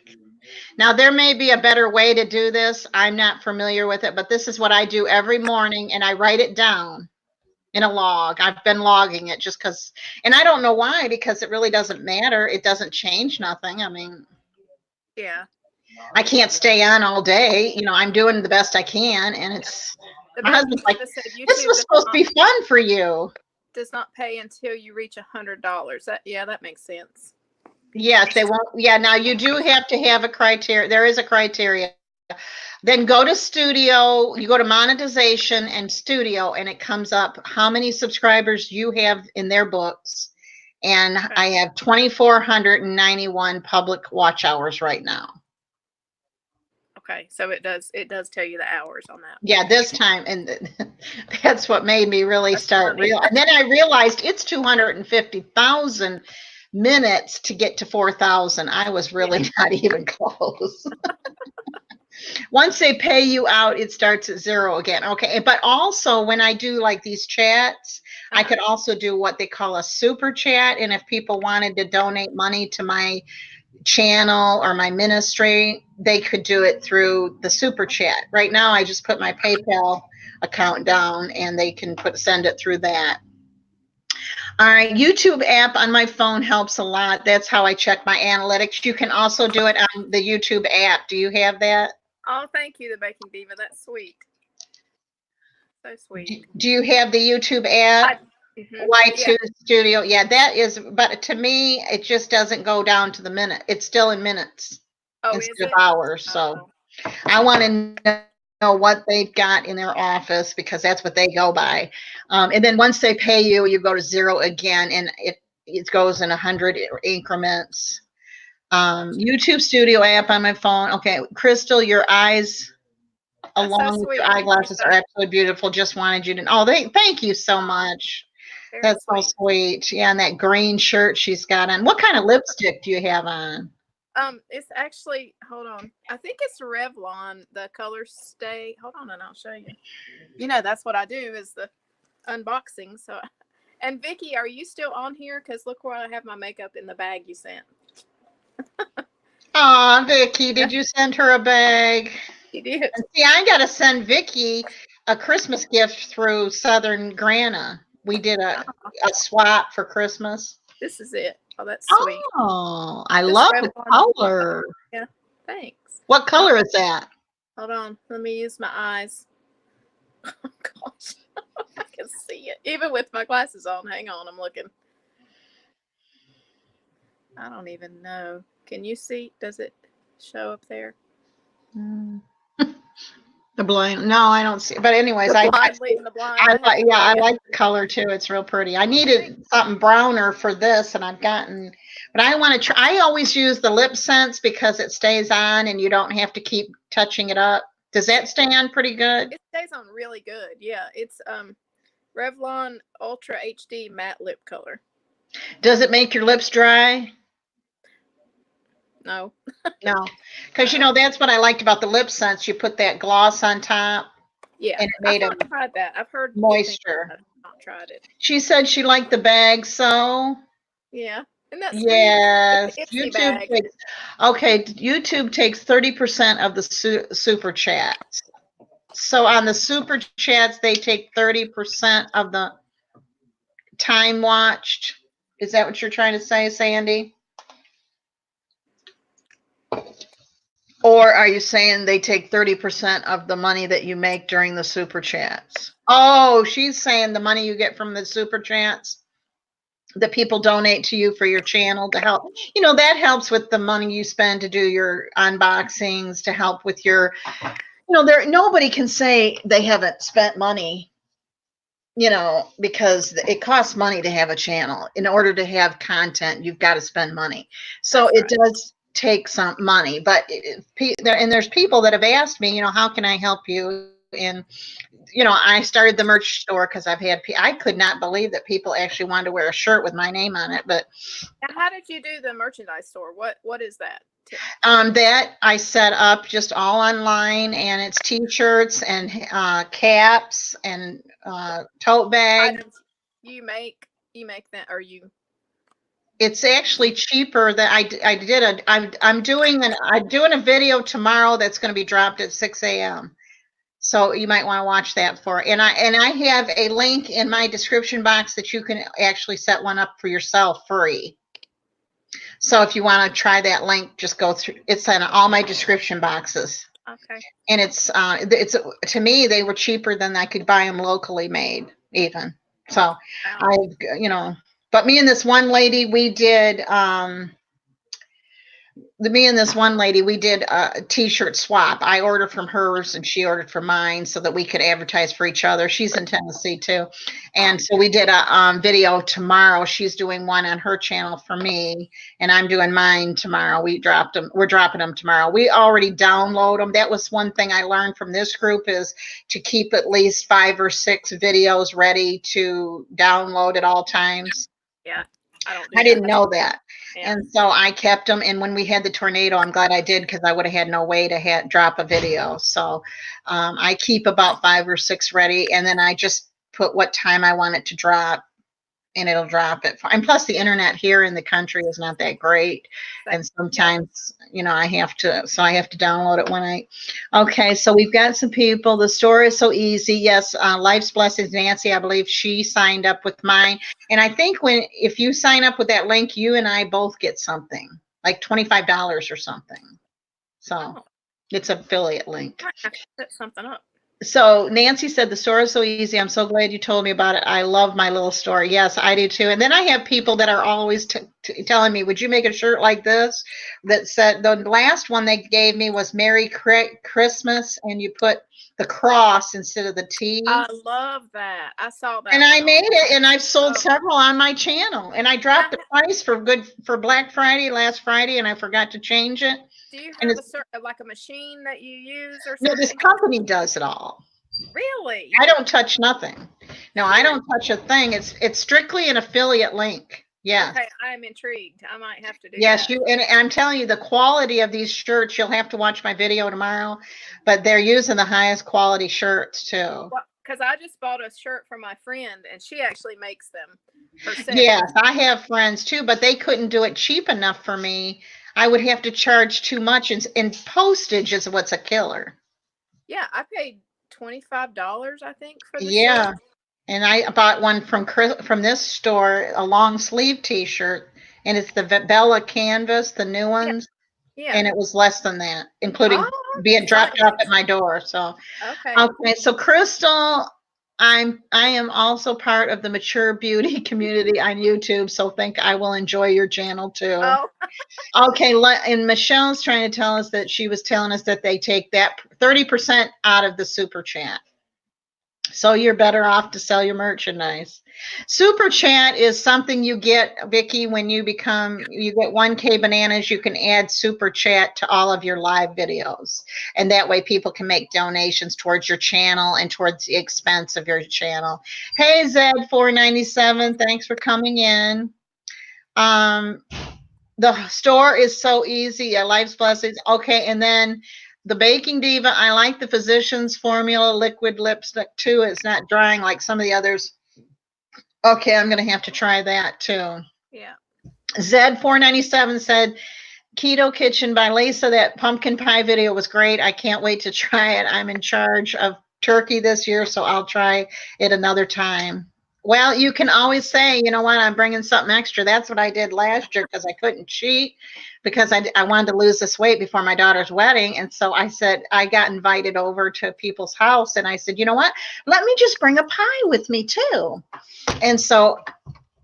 Now, there may be a better way to do this. I'm not familiar with it, but this is what I do every morning, and I write it down in a log. I've been logging it just because, and I don't know why, because it really doesn't matter. It doesn't change nothing. I mean, yeah, I can't stay on all day. You know, I'm doing the best I can, and it's, my husband's like, this was supposed to be fun for you. Does not pay until you reach $100. That makes sense. Yes, they won't. Yeah, now you do have to have a criteria. There is a criteria. Then go to studio, you go to monetization and studio, and it comes up how many subscribers you have in their books. And okay. I have 2,491 public watch hours right now. Okay, so it does tell you the hours on that. Yeah, this time, and that's what made me really start real. And then I realized it's 250,000 minutes to get to 4,000. I was really not even close. Once they pay you out, it starts at 0 again. Okay, but also when I do like these chats, I could also do what they call a super chat. And if people wanted to donate money to my channel or my ministry, they could do it through the super chat. Right now, I just put my PayPal account down and they can send it through that. All right, YouTube app on my phone helps a lot. That's how I check my analytics. You can also do it on the YouTube app. Do you have that? Oh, thank you, the Baking Diva. That's sweet. So sweet. Do you have the YouTube app? Y2 Studio. Yeah, that is, but to me, it just doesn't go down to the minute. It's still in minutes instead of hours. So I want to know what they've got in their office because that's what they go by. And then once they pay you, you go to 0 again, and it goes in 100 increments. YouTube Studio app on my phone. Okay, Crystal, your eyes along with your eyeglasses are absolutely beautiful. Just wanted you to know. Oh, thank you so much. That's so sweet. Yeah, and that green shirt she's got on. What kind of lipstick do you have on? It's actually, hold on. I think it's Revlon, the color stay. Hold on and I'll show you. You know, that's what I do is the unboxing. So, and Vicki, are you still on here? Because look where I have my makeup in the bag you sent. Aw, Vicki, did you send her a bag? You did. And see, I got to send Vicki a Christmas gift through Southern Grana. We did a swap for Christmas. This is it. Oh, that's sweet. Oh, I love the color. Yeah, thanks. What color is that? Hold on. Let me use my eyes. Oh, gosh. I can see it. Even with my glasses on. Hang on. I'm looking. I don't even know. Can you see? Does it show up there? The blind. No, I don't see. But anyways, I like the color too. It's real pretty. I needed something browner for this, and I've gotten. But I want to try. I always use the lip scents because it stays on, and you don't have to keep touching it up. Does that stay on pretty good? It stays on really good. Yeah, it's Revlon Ultra HD matte lip color. Does it make your lips dry? No. No, because you know that's what I liked about the lip scents. You put that gloss on top. Yeah, and it made I've not tried that. I've heard moisture. I've not tried it. She said she liked the bag, so yeah, and that's yes. YouTube takes, okay. YouTube takes 30% of the super chats. So on the super chats, they take 30% of the time watched. Is that what you're trying to say, Sandy? Or are you saying they take 30% of the money that you make during the super chats? Oh, she's saying the money you get from the super chats that people donate to you for your channel to help. That helps with the money you spend to do your unboxings, to help with your, nobody can say they haven't spent money, because it costs money to have a channel. In order to have content, you've got to spend money. So That's it right. does take some money, but there's people that have asked me, how can I help you? And I started the merch store because I could not believe that people actually wanted to wear a shirt with my name on it. But Now, how did you do the merchandise store? What is that? that I set up just all online, and it's t-shirts and caps and tote bags. Items you make that, or you? It's actually cheaper than I'm doing a video tomorrow that's going to be dropped at 6 a.m. So you might want to watch that for. And I have a link in my description box that you can actually set one up for yourself free. So if you want to try that link, just go through. It's in all my description boxes. Okay. And it's to me, they were cheaper than I could buy them locally made even. So Wow. but me and this one lady, we did a t-shirt swap. I ordered from hers and she ordered from mine so that we could advertise for each other. She's in Tennessee too. And so we did a video tomorrow. She's doing one on her channel for me, and I'm doing mine tomorrow. We're dropping them tomorrow. We already download them. That was one thing I learned from this group, is to keep at least 5 or 6 videos ready to download at all times. Yeah. I didn't know that. Yeah. And so I kept them. And when we had the tornado, I'm glad I did, because I would have had no way to drop a video. So I keep about 5 or 6 ready. And then I just put what time I want it to drop, and it'll drop it. And plus the internet here in the country is not that great. And sometimes, I have to download it when okay. So we've got some people. The store is so easy. Yes. Life's Blessings, Nancy, I believe she signed up with mine. And I think if you sign up with that link, you and I both get something like $25 or something. So it's an affiliate link. I have to set something up. So Nancy said the store is so easy. I'm so glad you told me about it. I love my little store. Yes, I do too. And then I have people that are always telling me, would you make a shirt like this? That said, the last one they gave me was Merry Christmas, and you put the cross instead of the T. I love that. I saw that. And I made it, and I've sold several on my channel. And I dropped the price for Black Friday last Friday, and I forgot to change it. Do you have like a machine that you use or something? No, this company does it all. Really? I don't touch nothing. No, I don't touch a thing. It's strictly an affiliate link. Yeah. Okay, I'm intrigued. I might have to do that. Yes, and I'm telling you, the quality of these shirts, you'll have to watch my video tomorrow, but they're using the highest quality shirts too. Well, because I just bought a shirt from my friend, and she actually makes them herself. Yes, I have friends too, but they couldn't do it cheap enough for me. I would have to charge too much, and postage is what's a killer. Yeah, I paid $25, I think, for the shirt. And I bought one from this store, a long sleeve T-shirt, and it's the Bella canvas, the new ones. Yeah. And it was less than that, including being dropped off at my door. So okay. So Crystal, I am also part of the Mature Beauty community on YouTube, so think I will enjoy your channel too. Oh. Okay, and Michelle's trying to tell us that she was telling us that they take that 30% out of the super chat. So you're better off to sell your merchandise. Super chat is something you get, Vicki, when you get 1K bananas, you can add super chat to all of your live videos. And that way people can make donations towards your channel and towards the expense of your channel. Hey, Zed497, thanks for coming in. The store is so easy. Life's Blessings. Okay, and then the Baking Diva, I like the Physicians Formula liquid lipstick too. It's not drying like some of the others. Okay, I'm going to have to try that too. Yeah. Zed497 said, Keto Kitchen by Lisa, that pumpkin pie video was great. I can't wait to try it. I'm in charge of turkey this year, so I'll try it another time. Well, you can always say, you know what, I'm bringing something extra. That's what I did last year because I couldn't cheat because I wanted to lose this weight before my daughter's wedding. And so I said, I got invited over to people's house and I said, you know what, let me just bring a pie with me too. And so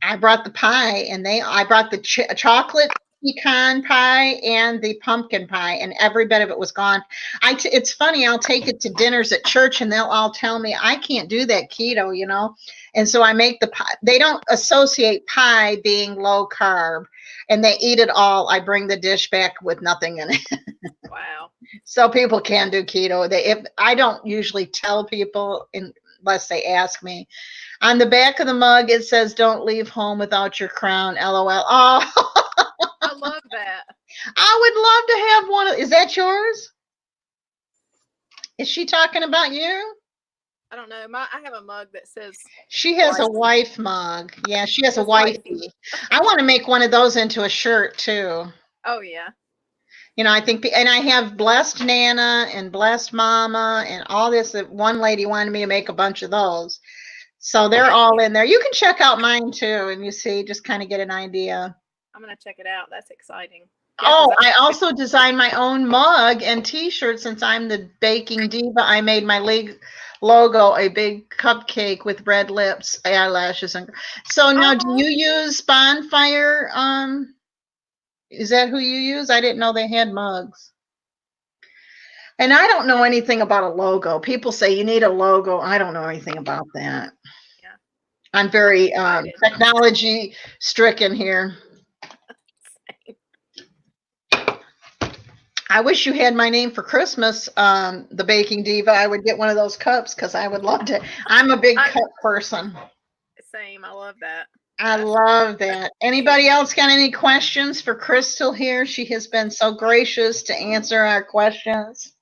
I brought the pie and I brought the chocolate pecan pie and the pumpkin pie, and every bit of it was gone. It's funny, I'll take it to dinners at church and they'll all tell me I can't do that keto, you know. And so I make the pie. They don't associate pie being low carb, and they eat it all. I bring the dish back with nothing in it. Wow. So people can do keto. If I don't usually tell people unless they ask me. On the back of the mug, it says, "Don't leave home without your crown." LOL. Oh, I love that. I would love to have one. Is that yours? Is she talking about you? I don't know. I have a mug that says. She has a wife mug. Yeah, she has a wifey. I want to make one of those into a shirt too. Oh yeah. You know, I think, and I have Blessed Nana and Blessed Mama and all this. That one lady wanted me to make a bunch of those. So they're all in there. You can check out mine too, and you see, just kind of get an idea. I'm going to check it out. That's exciting. Yeah, oh, I also designed my own mug and t-shirt. Since I'm the baking diva, I made my league logo a big cupcake with red lips, eyelashes, and so now do you use Bonfire? Is that who you use? I didn't know they had mugs. And I don't know anything about a logo. People say you need a logo. I don't know anything about that. Yeah. I'm very technology stricken here. I wish you had my name for Christmas, the Baking Diva. I would get one of those cups because I would love to. I'm a big cup person. Same. I love that. I love that. Anybody else got any questions for Crystal here? She has been so gracious to answer our questions.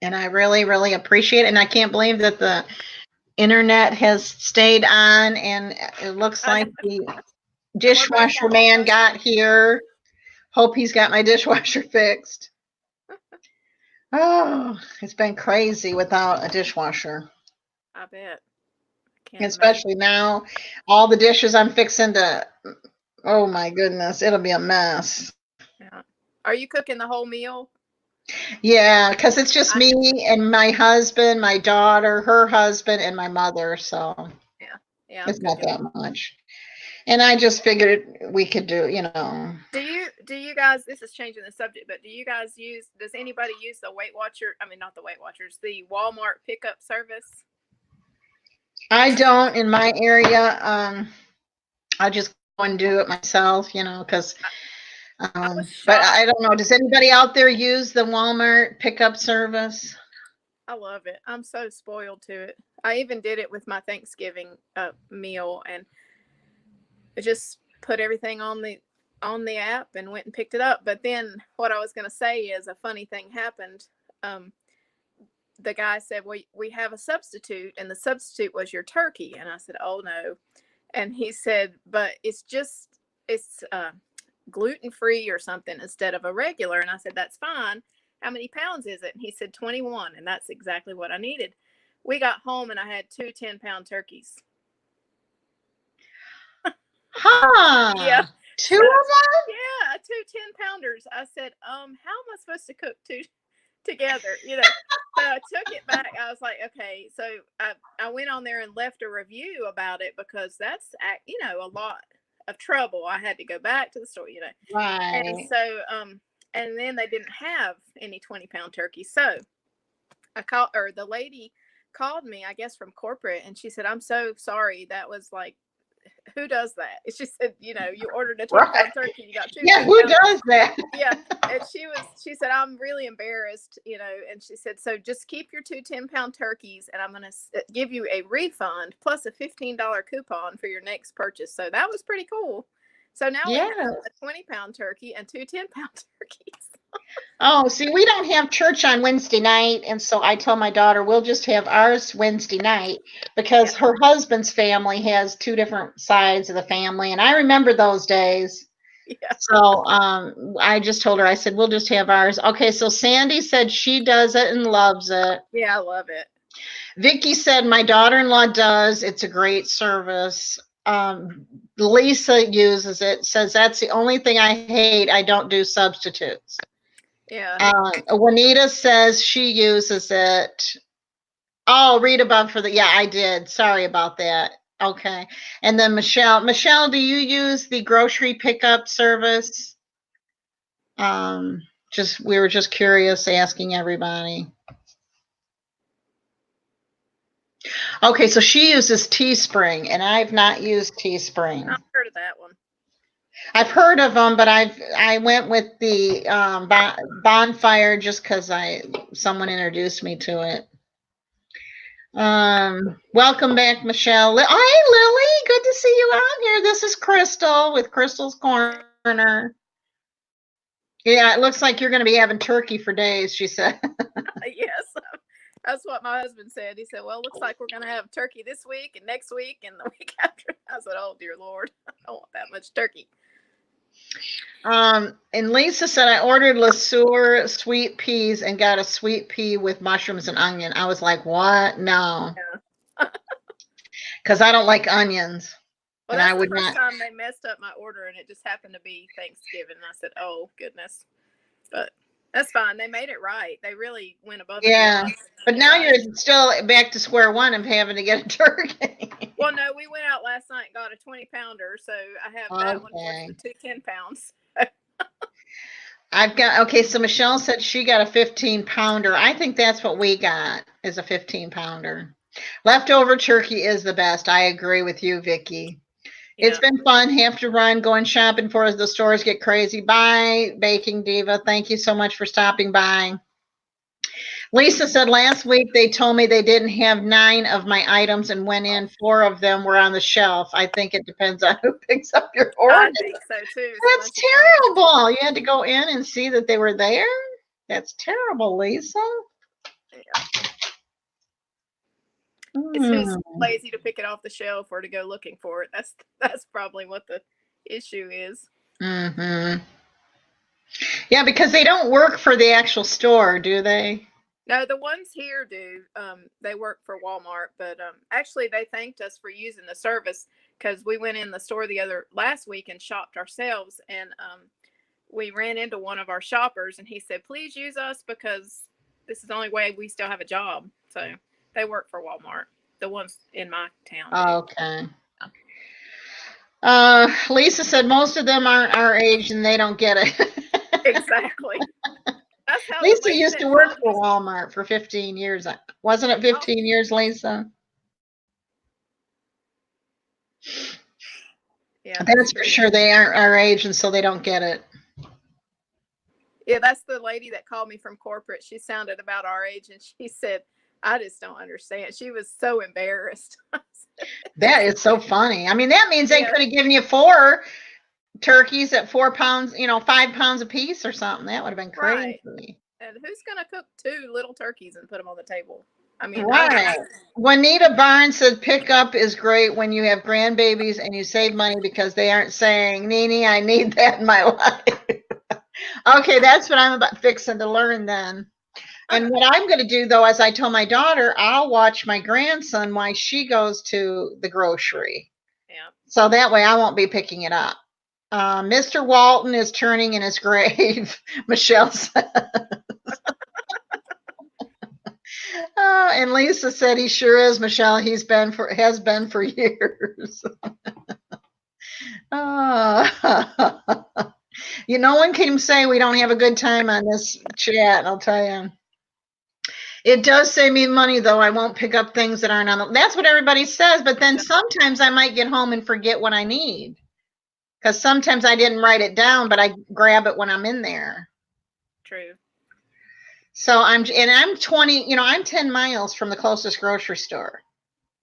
And I really, really appreciate it. And I can't believe that the internet has stayed on, and it looks like the dishwasher man got here. Hope he's got my dishwasher fixed. Oh, it's been crazy without a dishwasher. I bet. Especially now, all the dishes I'm fixing to, oh my goodness, it'll be a mess. Yeah. Are you cooking the whole meal? Yeah, because it's just me and my husband, my daughter, her husband, and my mother. So yeah, it's not that much. And I just figured we could do, you know. Do you guys, this is changing the subject, but does anybody use the Weight Watcher? I mean, not the Weight Watchers, the Walmart pickup service? I don't in my area. I just go and do it myself, you know, because, but I don't know. Does anybody out there use the Walmart pickup service? I love it. I'm so spoiled to it. I even did it with my Thanksgiving meal, and I just put everything on the app and went and picked it up. But then what I was going to say is a funny thing happened. The guy said, well, we have a substitute, and the substitute was your turkey. And I said, oh no. And he said, but it's gluten-free or something instead of a regular. And I said, that's fine. How many pounds is it? And he said 21. And that's exactly what I needed. We got home and I had 2 10-pound turkeys. Huh. Yeah. 2 of them? Yeah, 2 10-pounders. I said, how am I supposed to cook 2 together? You know. So I took it back. I was like, okay. So I went on there and left a review about it because that's, you know, a lot of trouble. I had to go back to the store, you know. Right. And so, and then they didn't have any 20-pound turkeys. So the lady called me, I guess from corporate, and she said, I'm so sorry. That was like, who does that? She said, you know, you ordered a 20-pound turkey, you got 2. Yeah, who does that? Yeah. And she said, I'm really embarrassed, you know, and she said, so just keep your 2 10-pound turkeys, and I'm going to give you a refund plus a $15 coupon for your next purchase. So that was pretty cool. So now we have a 20-pound turkey and 2 10-pound turkeys. Oh, see, we don't have church on Wednesday night, and so I told my daughter we'll just have ours Wednesday night because her husband's family has 2 different sides of the family, and I remember those days. Yeah. So I just told her, I said, we'll just have ours. Okay, so Sandy said she does it and loves it. Yeah, I love it. Vicky said my daughter-in-law does. It's a great service. Lisa uses it, says that's the only thing I hate. I don't do substitutes. Yeah. Juanita says she uses it. Oh, read above for the, yeah, I did. Sorry about that. Okay. And then Michelle, do you use the grocery pickup service? We were just curious, asking everybody. Okay, so she uses Teespring, and I've not used Teespring. I've heard of that one. I've heard of them, but I went with the bonfire just because someone introduced me to it. Welcome back, Michelle. Hi, Lily. Good to see you on here. This is Crystal with Crystal's Corner. Yeah, it looks like you're going to be having turkey for days, she said. Yes. That's what my husband said. He said, well, looks like we're going to have turkey this week and next week and the week after. I said, oh, dear Lord, I don't want that much turkey. And Lisa said, I ordered Le Sueur sweet peas and got a sweet pea with mushrooms and onion. I was like, what? No. Because I don't like onions. Well, that's the first time they messed up my order, and it just happened to be Thanksgiving. And I said, oh, goodness. But that's fine. They made it right. They really went above and beyond. Yeah, but now you're still back to square one of having to get a turkey. Well, no, we went out last night and got a 20-pounder, so I have that one worth the 2 10-pounds. So Michelle said she got a 15-pounder. I think that's what we got, is a 15-pounder. Leftover turkey is the best. I agree with you, Vicki. Yeah. It's been fun. Have to run, going shopping for the stores get crazy. Bye, Baking Diva. Thank you so much for stopping by. Lisa said last week they told me they didn't have 9 of my items and went in. 4 of them were on the shelf. I think it depends on who picks up your order. I think so too. That's terrible. You had to go in and see that they were there? That's terrible, Lisa. Yeah. It's who's lazy to pick it off the shelf or to go looking for it. That's probably what the issue is. Mm-hmm. Yeah, because they don't work for the actual store, do they? No, the ones here do. They work for Walmart, but actually they thanked us for using the service because we went in the store last week and shopped ourselves, and we ran into one of our shoppers, and he said, "Please use us because this is the only way we still have a job." So they work for Walmart, the ones in my town. Okay. Lisa said most of them aren't our age and they don't get it. Exactly. That's how Lisa used to work for Walmart for 15 years. Wasn't it 15 years, Lisa? Yeah. That's for sure. They aren't our age and so they don't get it. Yeah, that's the lady that called me from corporate. She sounded about our age and she said, I just don't understand. She was so embarrassed. That is so funny. I mean, that means they could have given you 4 turkeys at 4 pounds, 5 pounds a piece or something. That would have been crazy. Right. And who's going to cook 2 little turkeys and put them on the table? I mean, right. Juanita Barnes said pickup is great when you have grandbabies and you save money because they aren't saying, Nene, I need that in my life. Okay, that's what I'm about fixing to learn then. And what I'm going to do, though, as I told my daughter, I'll watch my grandson while she goes to the grocery. Yeah. So that way I won't be picking it up. Mr. Walton is turning in his grave, Michelle said. And Lisa said he sure is, Michelle. Has been for years. No one can say we don't have a good time on this chat, I'll tell you. It does save me money, though. I won't pick up things that aren't on the. That's what everybody says, but then sometimes I might get home and forget what I need. Because sometimes I didn't write it down, but I grab it when I'm in there. True. So I'm 20, I'm 10 miles from the closest grocery store.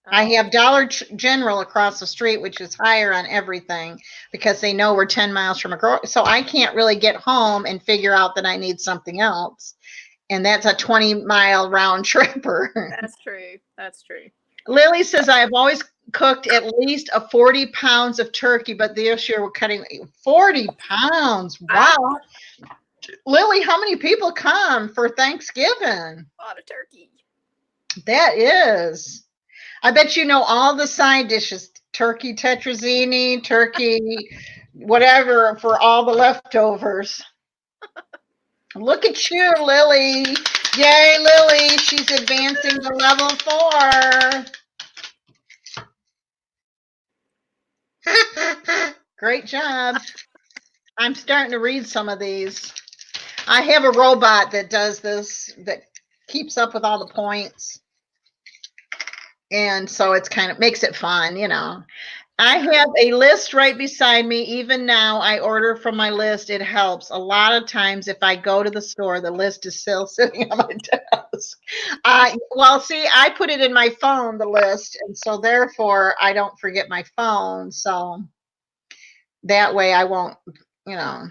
Oh. I have Dollar General across the street, which is higher on everything because they know we're 10 miles from a grocery. So I can't really get home and figure out that I need something else. And that's a 20-mile round tripper. That's true. That's true. Lily says, I have always cooked at least 40 pounds of turkey, but this year we're cutting 40 pounds. Wow. Lily, how many people come for Thanksgiving? A lot of turkey. That is. I bet you know all the side dishes. Turkey tetrazzini, turkey, whatever for all the leftovers. Look at you, Lily. Yay, Lily. She's advancing to level 4. Great job. I'm starting to read some of these. I have a robot that does this, that keeps up with all the points. And so it's kind of makes it fun, you know. I have a list right beside me. Even now, I order from my list. It helps. A lot of times, if I go to the store, the list is still sitting on my desk. Well, see, I put it in my phone, the list, and so therefore I don't forget my phone. So that way I won't, you know.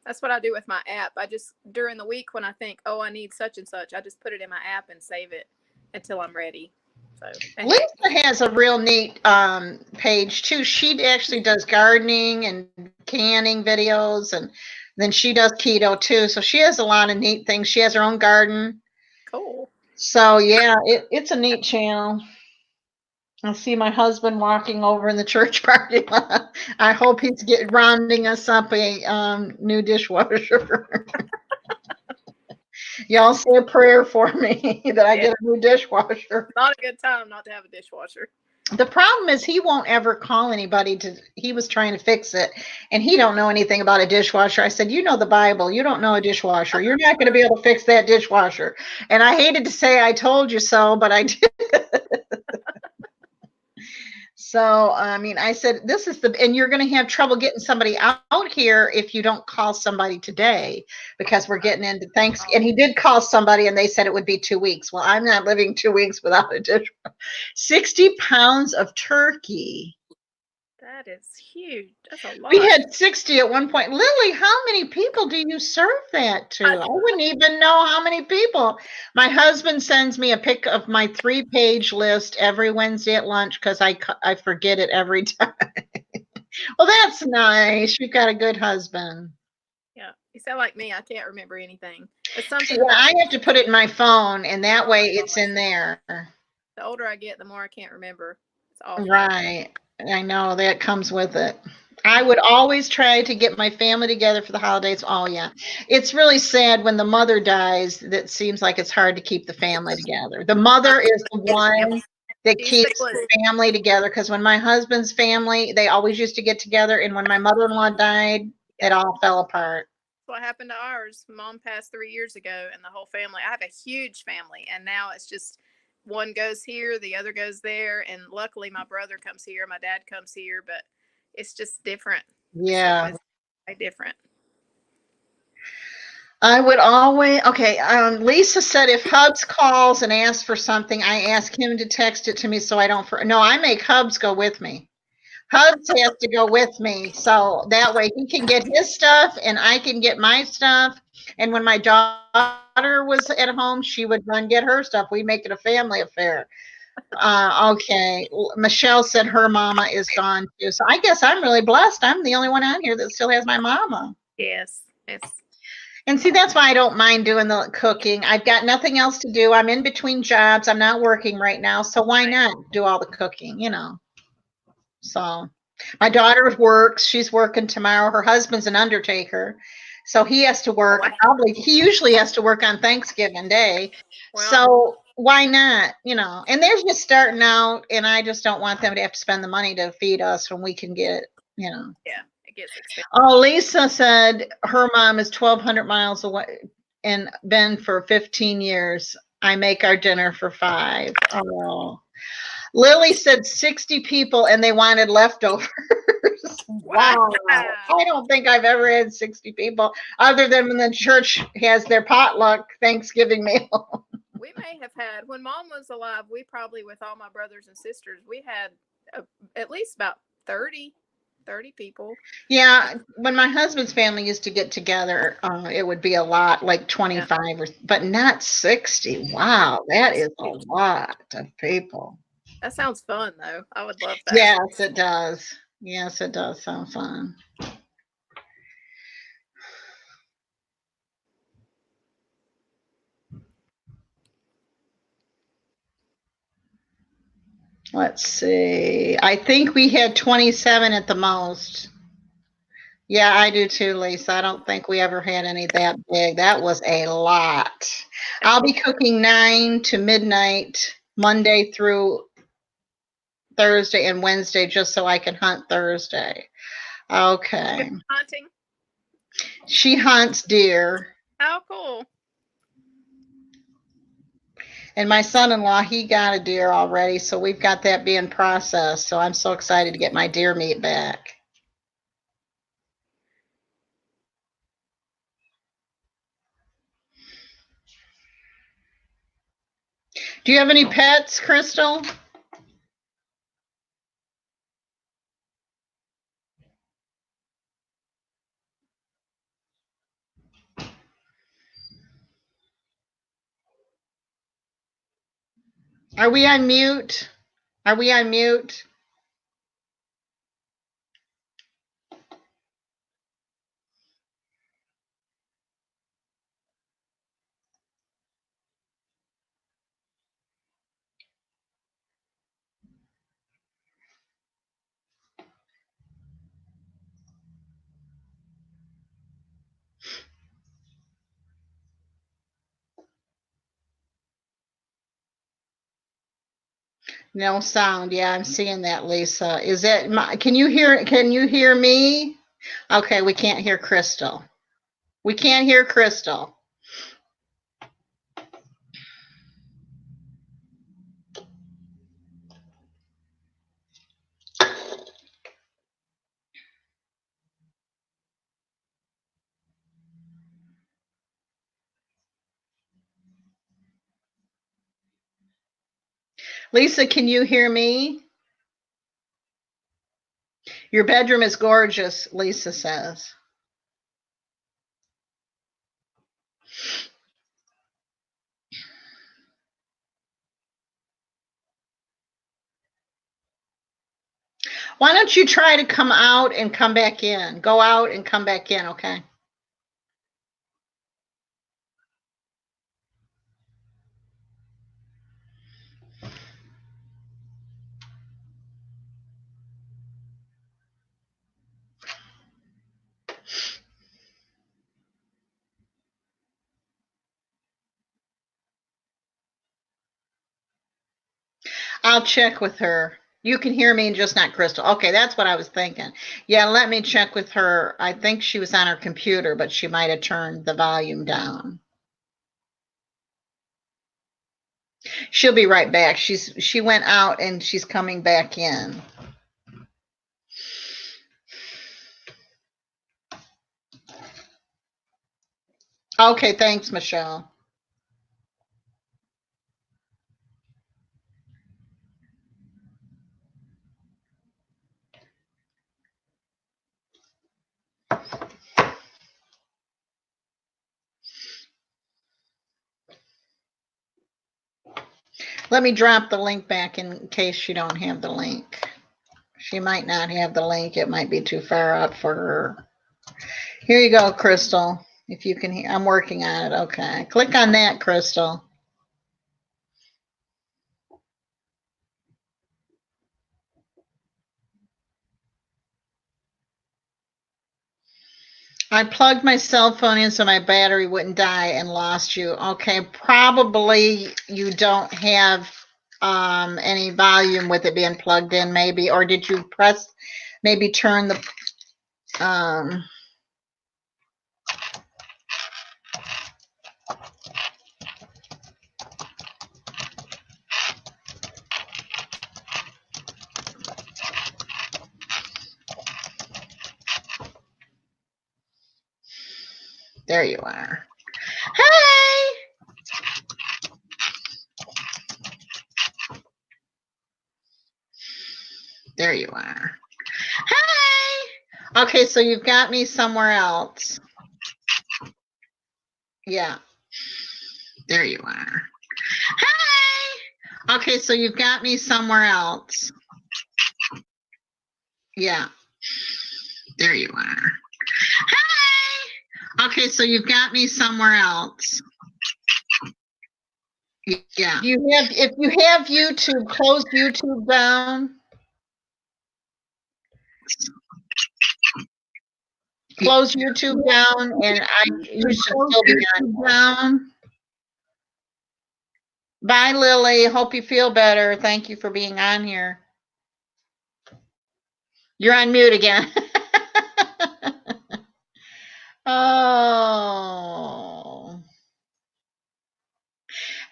That's what I do with my app. I just, during the week when I think, oh, I need such and such, I just put it in my app and save it until I'm ready. So Lisa has a real neat page too. She actually does gardening and canning videos, and then she does keto too. So she has a lot of neat things. She has her own garden. Cool. So yeah, it's a neat channel. I see my husband walking over in the church parking lot. I hope he's rounding us up a new dishwasher. Y'all say a prayer for me that I get a new dishwasher. Not a good time not to have a dishwasher. The problem is he won't ever call anybody he was trying to fix it, and he don't know anything about a dishwasher. I said, you know the Bible, you don't know a dishwasher. You're not going to be able to fix that dishwasher. And I hated to say I told you so, but I did. So, I mean, I said, this is and you're going to have trouble getting somebody out here if you don't call somebody today, because we're getting into Thanksgiving. And he did call somebody and they said it would be 2 weeks. Well, I'm not living 2 weeks without a dish. 60 pounds of turkey. That is huge. That's a lot. We had 60 at one point. Lily, how many people do you serve that to? I wouldn't even know how many people. My husband sends me a pic of my 3-page list every Wednesday at lunch because I forget it every time. Well, that's nice. You've got a good husband. Yeah, you sound like me. I can't remember anything. It's something. Yeah, I have to put it in my phone, and that way it's in there. The older I get, the more I can't remember. It's awful. Right. I know that comes with it. I would always try to get my family together for the holidays. Oh, yeah. It's really sad when the mother dies that seems like it's hard to keep the family together. The mother is the one that keeps the family together, because when my husband's family, they always used to get together, and when my mother-in-law died, it all fell apart. What happened to ours? Mom passed 3 years ago, and the whole family. I have a huge family, and now it's just one goes here, the other goes there, and luckily my brother comes here, my dad comes here, but it's just different. Yeah, it's different. I would always, okay, Lisa said if Hubs calls and asks for something, I ask him to text it to me so I don't, no, I make Hubs go with me. Hubs has to go with me, so that way he can get his stuff and I can get my stuff. And when my daughter was at home, she would run get her stuff. We make it a family affair. Okay, Michelle said her mama is gone too, so I guess I'm really blessed. I'm the only one on here that still has my mama. Yes. And see, that's why I don't mind doing the cooking. I've got nothing else to do. I'm in between jobs. I'm not working right now. So why not do all the cooking, you know? So my daughter works. She's working tomorrow. Her husband's an undertaker. So he has to work. He usually has to work on Thanksgiving Day. Wow. So why not, you know? And they're just starting out, and I just don't want them to have to spend the money to feed us when we can get, you know. Yeah. Expensive. Oh, Lisa said her mom is 1,200 miles away and been for 15 years. I make our dinner for 5. Oh. Lily said 60 people and they wanted leftovers. Wow. I don't think I've ever had 60 people other than when the church has their potluck Thanksgiving meal. We may have had, when Mom was alive, we probably, with all my brothers and sisters, we had at least about 30 people. Yeah, when my husband's family used to get together, it would be a lot, like 25, but not 60. Wow, that is a lot of people. That sounds fun, though. I would love that. Yes, it does. Yes, it does sound fun. Let's see. I think we had 27 at the most. Yeah, I do too, Lisa. I don't think we ever had any that big. That was a lot. I'll be cooking 9 to midnight, Monday through Thursday and Wednesday, just so I can hunt Thursday. Okay. Hunting? She hunts deer. Oh, cool. And my son-in-law, he got a deer already, so we've got that being processed. So I'm so excited to get my deer meat back. Do you have any pets, Crystal? Are we on mute? Are we on mute? No sound. Yeah, I'm seeing that, Lisa. Is it my, can you hear me? Okay, we can't hear Crystal. We can't hear Crystal. Lisa, can you hear me? Your bedroom is gorgeous, Lisa says. Why don't you try to come out and come back in? Go out and come back in, okay? I'll check with her. You can hear me, just not Crystal. Okay, that's what I was thinking. Yeah, let me check with her. I think she was on her computer, but she might have turned the volume down. She'll be right back. She went out and she's coming back in. Okay, thanks, Michelle. Let me drop the link back in case you don't have the link. She might not have the link. It might be too far out for her. Here you go, Crystal. If you can hear, I'm working on it. Okay. Click on that, Crystal. I plugged my cell phone in so my battery wouldn't die and lost you. Okay, probably you don't have any volume with it being plugged in, maybe, or did you press, maybe turn the there you are. Hey! There you are. Hey! Okay, so you've got me somewhere else. Yeah. There you are. Hey! Okay, so you've got me somewhere else. Yeah. There you are. Hey! Okay, so you've got me somewhere else. Yeah. If you have YouTube, close YouTube down. Close YouTube down, and you should still be on. Bye, Lily. Hope you feel better. Thank you for being on here. You're on mute again. Oh.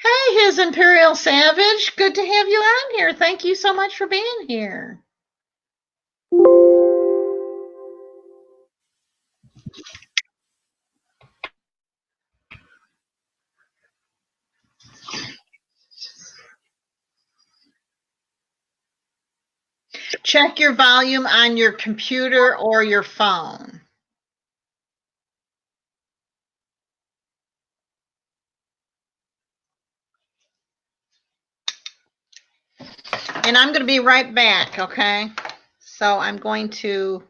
Hey, His Imperial Savage. Good to have you on here. Thank you so much for being here. Check your volume on your computer or your phone. And I'm going to be right back, okay? So I'm going to...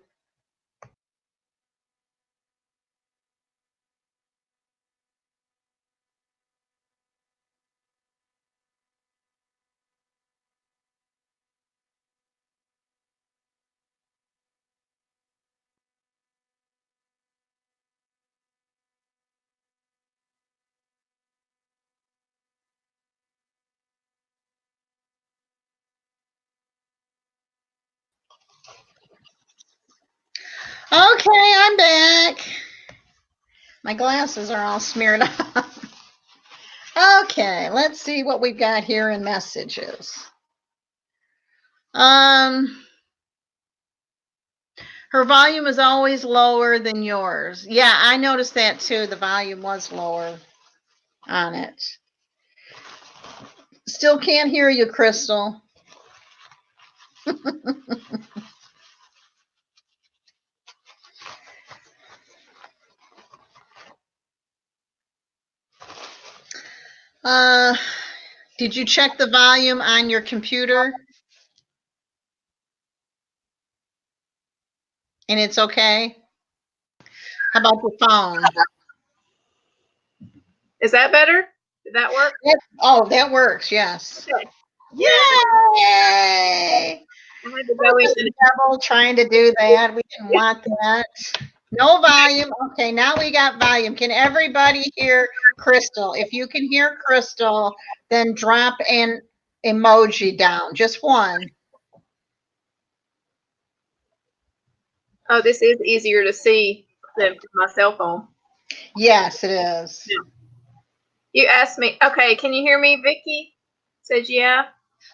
Okay, I'm back. My glasses are all smeared up. Okay, let's see what we've got here in messages. Her volume is always lower than yours. Yeah, I noticed that too. The volume was lower on it. Still can't hear you, Crystal. Did you check the volume on your computer? And it's okay? How about the phone? Is that better? Did that work? Oh, that works, yes. Okay. Yay! I had to go in The devil trying to do that. We didn't want that. No volume. Okay, now we got volume. Can everybody hear Crystal? If you can hear Crystal, then drop an emoji down. Just one. Oh, this is easier to see than my cell phone. Yes, it is. Yeah. You asked me. Okay, can you hear me, Vicky? Says yeah.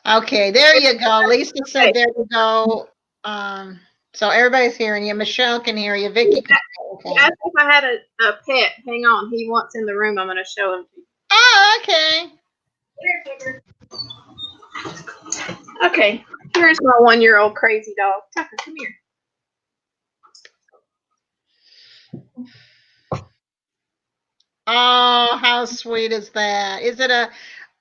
Okay, there you go. Lisa said there you go. So everybody's hearing you. Michelle can hear you. Vicky can hear you. Okay. Asked if I had a pet. Hang on. He wants in the room. I'm going to show him. Oh, okay. Okay. Here's my 1-year-old crazy dog. Tucker, come here. Oh, how sweet is that? Is it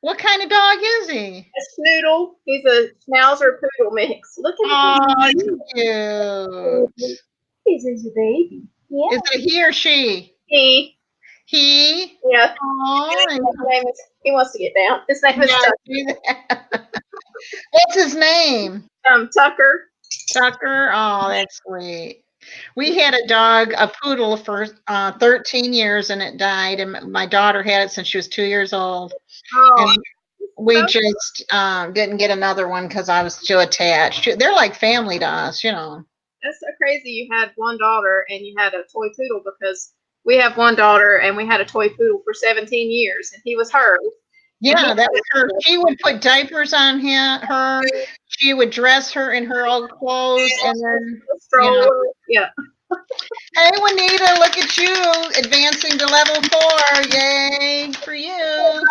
what kind of dog is he? A Snoodle. He's a Schnauzer Poodle mix. Look at him. Cute. He's a baby. Yeah. Is it he or she? He. Yeah. Oh, he wants to get down. His name is Tucker. What's his name? Tucker. Tucker. Oh, that's sweet. We had a dog, a poodle, for 13 years, and it died. And my daughter had it since she was 2 years old. Oh. And we just didn't get another one because I was too attached. They're like family to us, you know. That's so crazy. You had one daughter and you had a toy poodle, because we have one daughter and we had a toy poodle for 17 years, and he was hers. Yeah, that was her. She would put diapers on her. She would dress her in her old clothes, and then yeah. Hey, Juanita, look at you advancing to level 4. Yay for you.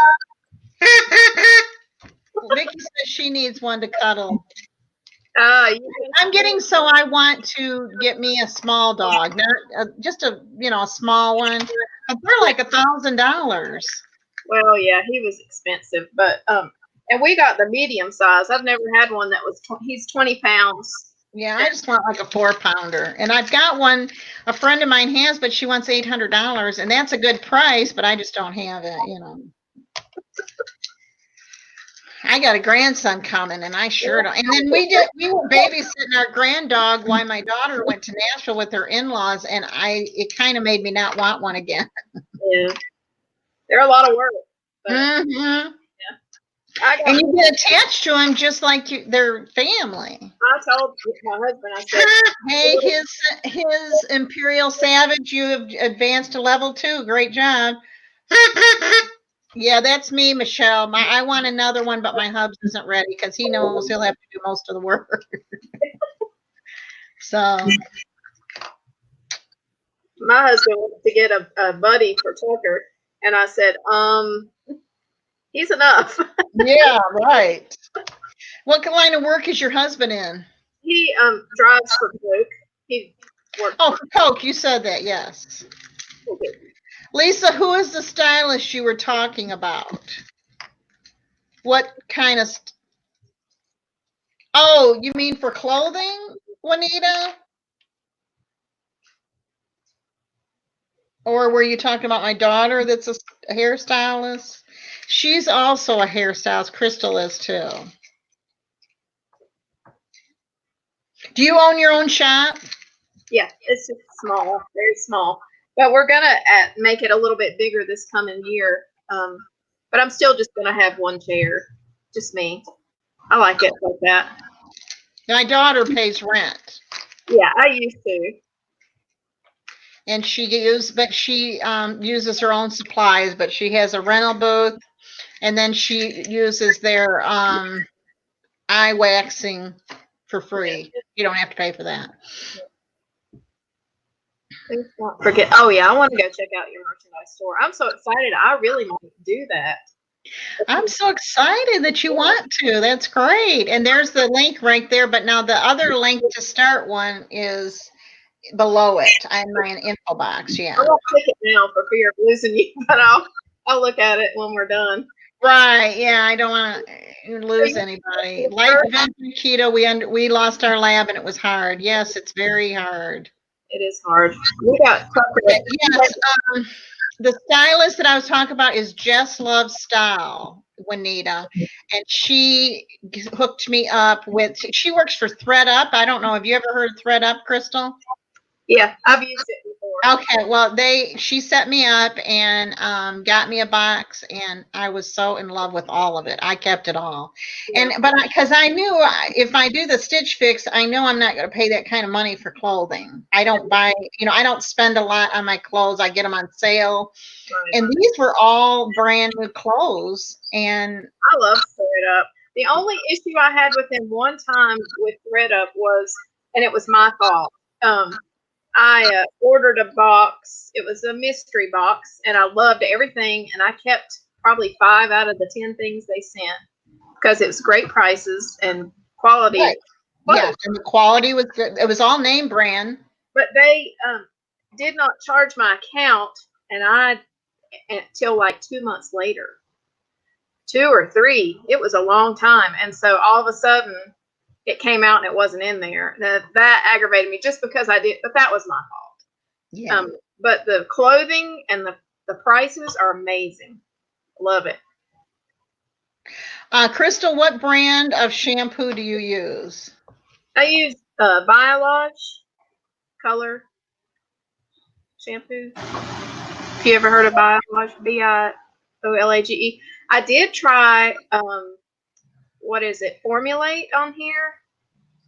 Vicky says she needs one to cuddle. I'm getting so I want to get me a small dog, not just a small one. But they're like $1,000. Well, yeah, he was expensive, but and we got the medium size. I've never had one that was. He's 20 pounds. Yeah, I just want like a 4-pounder, and I've got one. A friend of mine has, but she wants $800, and that's a good price. But I just don't have it, you know. I got a grandson coming, and I sure don't. And then we were babysitting our grand dog while my daughter went to Nashville with her in-laws, and it kind of made me not want one again. Yeah, they're a lot of work. But, mm-hmm. And you get attached to them just like their family. I told my husband, I said, "Hey, his Imperial Savage, you have advanced to level 2. Great job." Yeah, that's me, Michelle. I want another one, but my hubs isn't ready because he knows he'll have to do most of the work. So my husband wanted to get a buddy for Tucker, and I said, he's enough. Yeah, right. What line of work is your husband in? He drives for Coke. He works. Oh, for Coke. You said that, yes. Okay. Lisa, who is the stylist you were talking about? What kind of? Oh, you mean for clothing, Juanita? Or were you talking about my daughter that's a hairstylist? She's also a hairstylist. Crystal is too. Do you own your own shop? Yeah, it's just small, very small. But we're gonna make it a little bit bigger this coming year. But I'm still just gonna have one chair, just me. I like it like that. My daughter pays rent. Yeah, I used to. And she uses her own supplies, but she has a rental booth, and then she uses their eye waxing for free. You don't have to pay for that. Please don't forget. Oh yeah, I want to go check out your merchandise store. I'm so excited. I really want to do that. I'm so excited that you want to. That's great. And there's the link right there. But now the other link to start one is below it. I'm in my info box. Yeah. I won't click it now for fear of losing you, but I'll look at it when we're done. Right. Yeah. I don't want to lose anybody. Life Adventure Keto. We lost our lab and it was hard. Yes, it's very hard. It is hard. We got yes. The stylist that I was talking about is Jess Love Style, Juanita, and she hooked me up with. She works for ThreadUp. I don't know. Have you ever heard of ThreadUp, Crystal? Yeah, I've used it before. Okay, well, she set me up and got me a box, and I was so in love with all of it. I kept it all, Yeah. but because I knew if I do the Stitch Fix, I know I'm not going to pay that kind of money for clothing. I don't buy, I don't spend a lot on my clothes. I get them on sale, right. And these were all brand new clothes, and I love ThreadUp. The only issue I had with them one time with ThreadUp was, and it was my fault. I ordered a box. It was a mystery box, and I loved everything. And I kept probably 5 out of the 10 things they sent because it was great prices and quality. Right. Yes, and the quality was good. It was all name brand. But they did not charge my account, and until like 2 months later, 2 or 3. It was a long time, and so all of a sudden, it came out and it wasn't in there. That aggravated me just because I did, but that was my fault. Yeah. But the clothing and the prices are amazing. Love it. Crystal, what brand of shampoo do you use? I use Biolage Color shampoo. Have you ever heard of Biolage? Biolage. I did try, what is it, Formulate on here,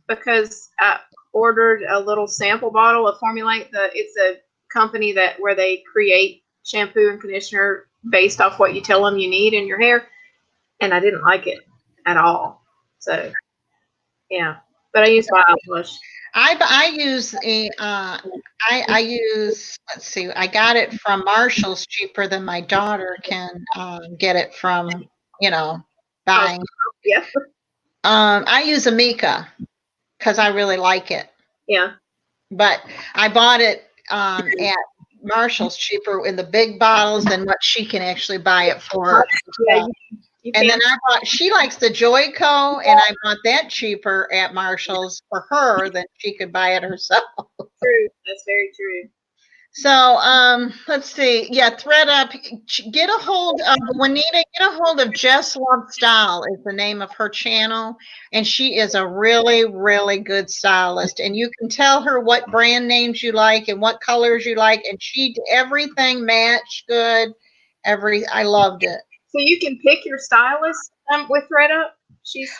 because I ordered a little sample bottle of Formulate. It's a company where they create shampoo and conditioner based off what you tell them you need in your hair, and I didn't like it at all. So, yeah, but I use Biolage. I use let's see, I got it from Marshall's cheaper than my daughter can get it from, buying. Yeah. I use Amika because I really like it. Yeah. But I bought it at Marshall's cheaper in the big bottles than what she can actually buy it for. Yeah. And then she likes the Joyco, and I bought that cheaper at Marshall's for her than she could buy it herself. True. That's very true. So, let's see. Yeah, thread up. Get a hold of Juanita. Get a hold of Jess Love Style is the name of her channel, and she is a really, really good stylist. And you can tell her what brand names you like and what colors you like, and everything matched good. I loved it. So you can pick your stylist with ThreadUp.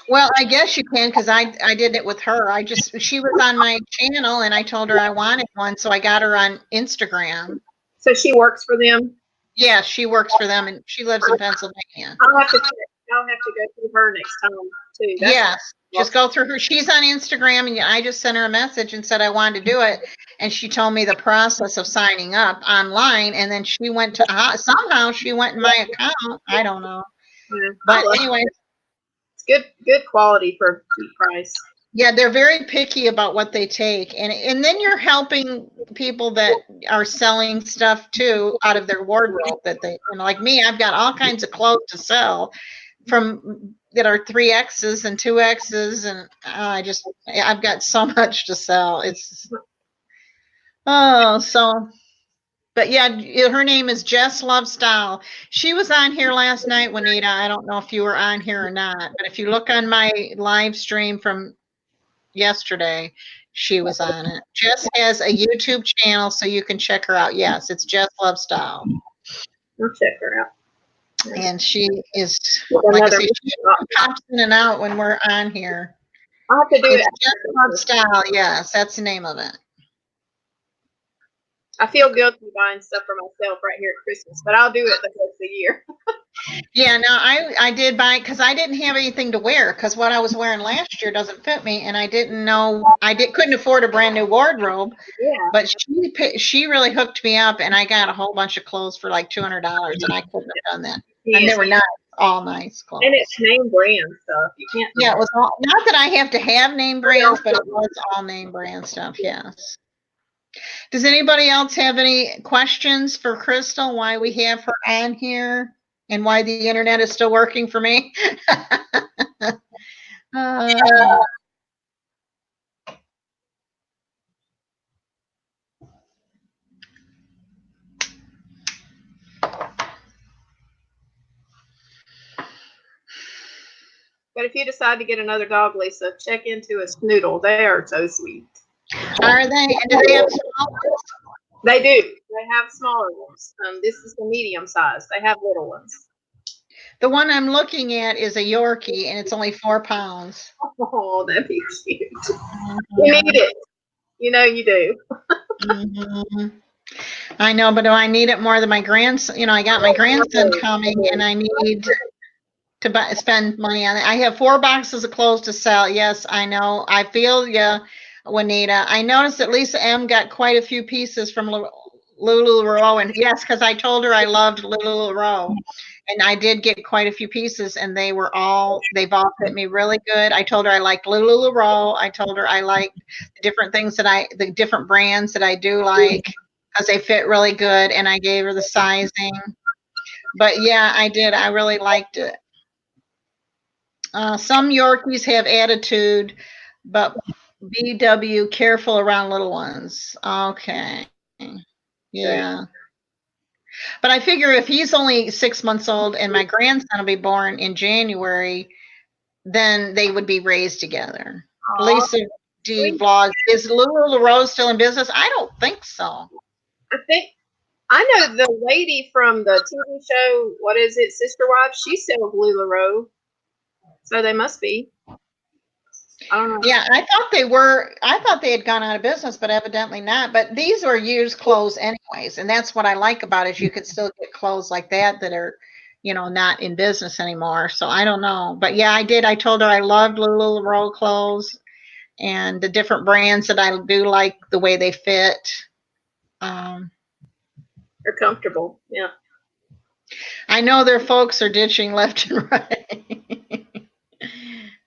Well, I guess you can because I did it with her. She was on my channel and I told her I wanted one, so I got her on Instagram. So she works for them. Yeah, she works for them and she lives in Pennsylvania. I'll have to go through her next time too. Yes, just go through her. She's on Instagram and I just sent her a message and said I wanted to do it, and she told me the process of signing up online, and then she went to somehow she went in my account. I don't know, but anyway. It's good quality for cheap price. Yeah, they're very picky about what they take, and then you're helping people that are selling stuff too out of their wardrobe that they, like me, I've got all kinds of clothes to sell that are 3X's and 2X's, and I've got so much to sell. But yeah, her name is Jess Love Style. She was on here last night, Juanita. I don't know if you were on here or not, but if you look on my live stream from yesterday, she was on it. Jess has a YouTube channel, so you can check her out. Yes, it's Jess Love Style. I'll check her out. And she is, like I say, she pops in and out when we're on here. I'll have to do it. Jess Love Style, yes, that's the name of it. I feel guilty buying stuff for myself right here at Christmas, but I'll do it the rest of the year. Yeah, no, I did buy because I didn't have anything to wear because what I was wearing last year doesn't fit me, and I didn't know couldn't afford a brand new wardrobe. Yeah. But she really hooked me up, and I got a whole bunch of clothes for like $200, and I couldn't have done that. Yeah. And they were not all nice clothes. And it's name brand stuff. You can't. Yeah, it was all, not that I have to have name brands, but it was all name brand stuff. Yes. Does anybody else have any questions for Crystal? Why we have her on here? And why the internet is still working for me. But if you decide to get another dog, Lisa, check into a Snoodle. They are so sweet. Are they? And do they have small ones? They do. They have smaller ones. This is the medium size. They have little ones. The one I'm looking at is a Yorkie, and it's only 4 pounds. Oh, that'd be cute. You need it. You know you do. I know, but do I need it more than my grandson? I got my grandson coming, and I need to spend money on it. I have 4 boxes of clothes to sell. Yes, I know. I feel you, Juanita. I noticed that Lisa M got quite a few pieces from LuLaRoe, and yes, because I told her I loved LuLaRoe. And I did get quite a few pieces, and they've all fit me really good. I told her I liked LuLaRoe. I told her I liked the different brands that I do like because they fit really good, and I gave her the sizing. But yeah, I did. I really liked it. Some Yorkies have attitude, but BW, careful around little ones. Okay. Yeah. But I figure if he's only 6 months old and my grandson will be born in January, then they would be raised together. Aww. Lisa D vlog. Is LuLaRoe still in business? I don't think so. I know the lady from the TV show, what is it, Sister Wives? She sells LuLaRoe. So they must be. I don't know. Yeah, I thought they had gone out of business, but evidently not. But these are used clothes anyways, and that's what I like about it. You could still get clothes like that are, not in business anymore. So I don't know. But yeah, I did. I told her I loved LuLaRoe clothes and the different brands that I do like the way they fit. They're comfortable. Yeah. I know their folks are ditching left and right.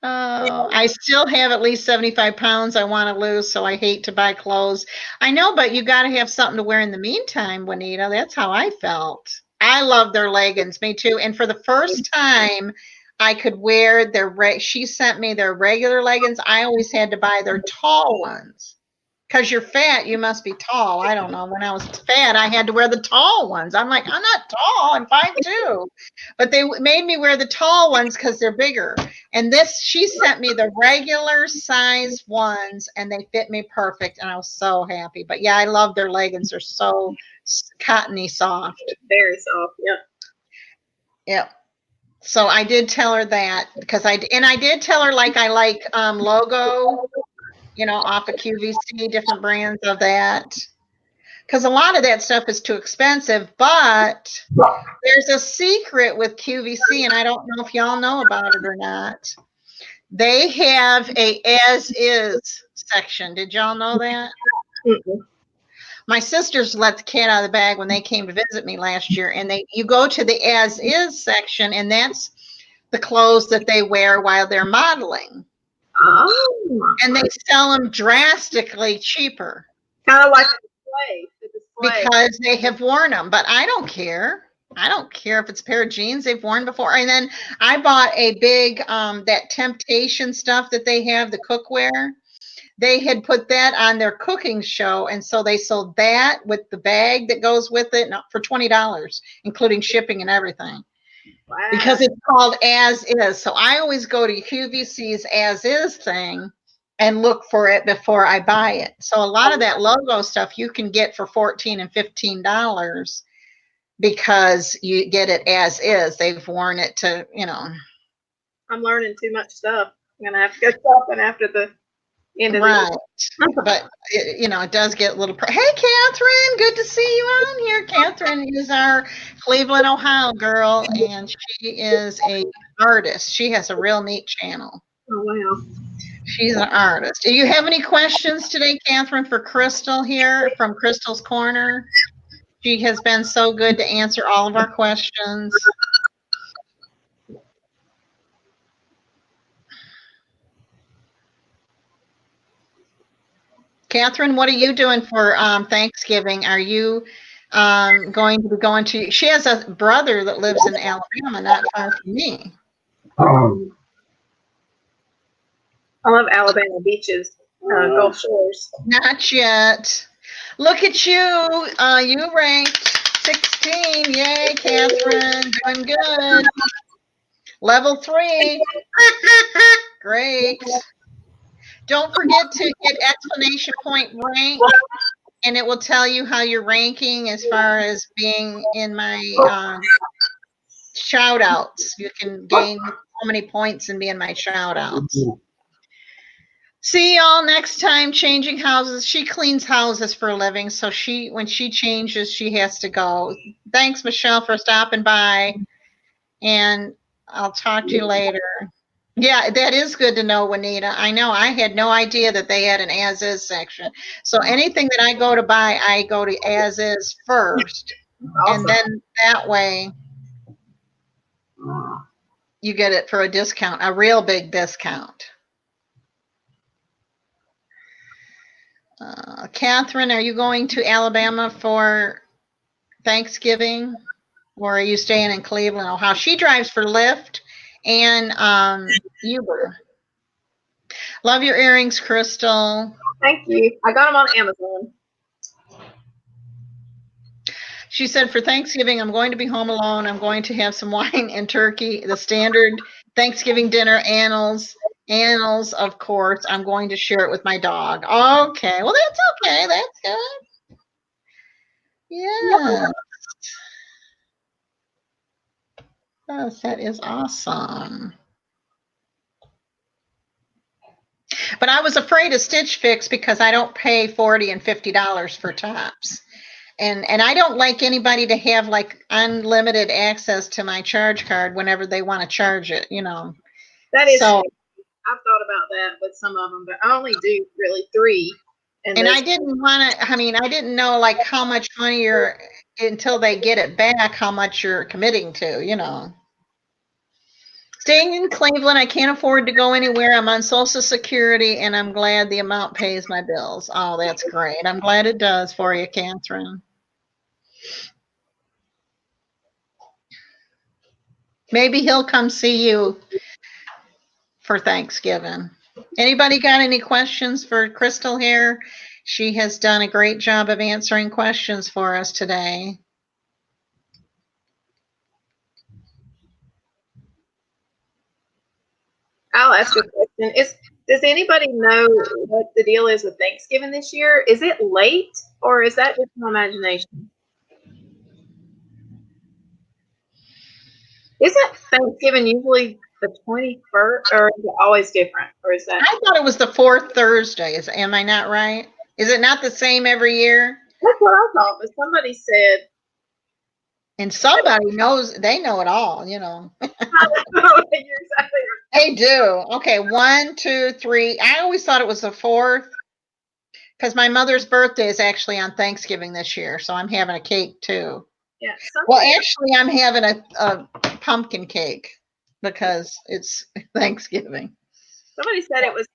I still have at least 75 pounds I want to lose, so I hate to buy clothes. I know, but you got to have something to wear in the meantime, Juanita. That's how I felt. I love their leggings, me too. And for the first time, I could wear she sent me their regular leggings. I always had to buy their tall ones because you're fat, you must be tall. I don't know. When I was fat, I had to wear the tall ones. I'm like, I'm not tall. I'm 5'2". But they made me wear the tall ones because they're bigger. And she sent me the regular size ones, and they fit me perfect. And I was so happy. But yeah, I love their leggings. They're so cottony soft. Very soft. Yep. Yep. So I did tell her that because I did tell her like I like Logo, off of QVC, different brands of that. Because a lot of that stuff is too expensive, but there's a secret with QVC, and I don't know if y'all know about it or not. They have a as-is section. Did y'all know that? Mm-mm. My sisters let the cat out of the bag when they came to visit me last year, and you go to the as-is section, and that's the clothes that they wear while they're modeling. Oh. And they sell them drastically cheaper. Kind of like the display. Because they have worn them, but I don't care. I don't care if it's a pair of jeans they've worn before. And then I bought a big, that Temptation stuff that they have, the cookware. They had put that on their cooking show, and so they sold that with the bag that goes with it for $20, including shipping and everything. Wow. Because it's called As Is. So I always go to QVC's As Is thing and look for it before I buy it. So a lot of that Logo stuff you can get for $14 and $15 because you get it as is. They've worn it to, I'm learning too much stuff. I'm gonna have to go shopping after the end of the year. But it does get a little. Hey, Catherine, good to see you on here. Catherine is our Cleveland, Ohio girl, and she is a artist. She has a real neat channel. Oh wow. She's an artist. Do you have any questions today, Catherine, for Crystal here from Crystal's Corner? She has been so good to answer all of our questions. Catherine, what are you doing for Thanksgiving? Are you going to be going to? She has a brother that lives in Alabama, not far from me. I love Alabama beaches, Gulf Shores. Not yet. Look at you. You ranked 16. Yay, Catherine. Doing good. Level 3. Great. Don't forget to hit exclamation point rank, and it will tell you how you're ranking as far as being in my shout outs. You can gain so many points and be in my shout outs. See y'all next time. Changing houses. She cleans houses for a living, so when she changes, she has to go. Thanks, Michelle, for stopping by, and I'll talk to you later. Yeah, that is good to know, Juanita. I know I had no idea that they had an as-is section. So anything that I go to buy, I go to as-is first, and then that way you get it for a discount, a real big discount. Catherine, are you going to Alabama for Thanksgiving, or are you staying in Cleveland, Ohio? She drives for Lyft and Uber. Love your earrings, Crystal. Thank you. I got them on Amazon. She said, for Thanksgiving, I'm going to be home alone. I'm going to have some wine and turkey, the standard Thanksgiving dinner annals, of course. I'm going to share it with my dog. Okay. Well, that's okay. That's good. Yeah. Yes, that is awesome. But I was afraid of Stitch Fix because I don't pay $40 and $50 for tops. And I don't like anybody to have like unlimited access to my charge card whenever they want to charge it, That is so. I've thought about that with some of them, but I only do really 3. And I didn't want to, I didn't know like how much money until they get it back, how much you're committing to, Staying in Cleveland, I can't afford to go anywhere. I'm on Social Security, and I'm glad the amount pays my bills. Oh, that's great. I'm glad it does for you, Catherine. Maybe he'll come see you for Thanksgiving. Anybody got any questions for Crystal here? She has done a great job of answering questions for us today. I'll ask you a question. Does anybody know what the deal is with Thanksgiving this year? Is it late, or is that just my imagination? Isn't Thanksgiving usually the 21st, or is it always different? Or is that? I thought it was the fourth Thursday. Am I not right? Is it not the same every year? That's what I thought, but somebody said. And somebody knows, they know it all, you know. You're exactly right. They do. Okay, 1, 2, 3. I always thought it was the fourth because my mother's birthday is actually on Thanksgiving this year, so I'm having a cake too. Yeah. Well, actually, I'm having a pumpkin cake because it's Thanksgiving. Somebody said it was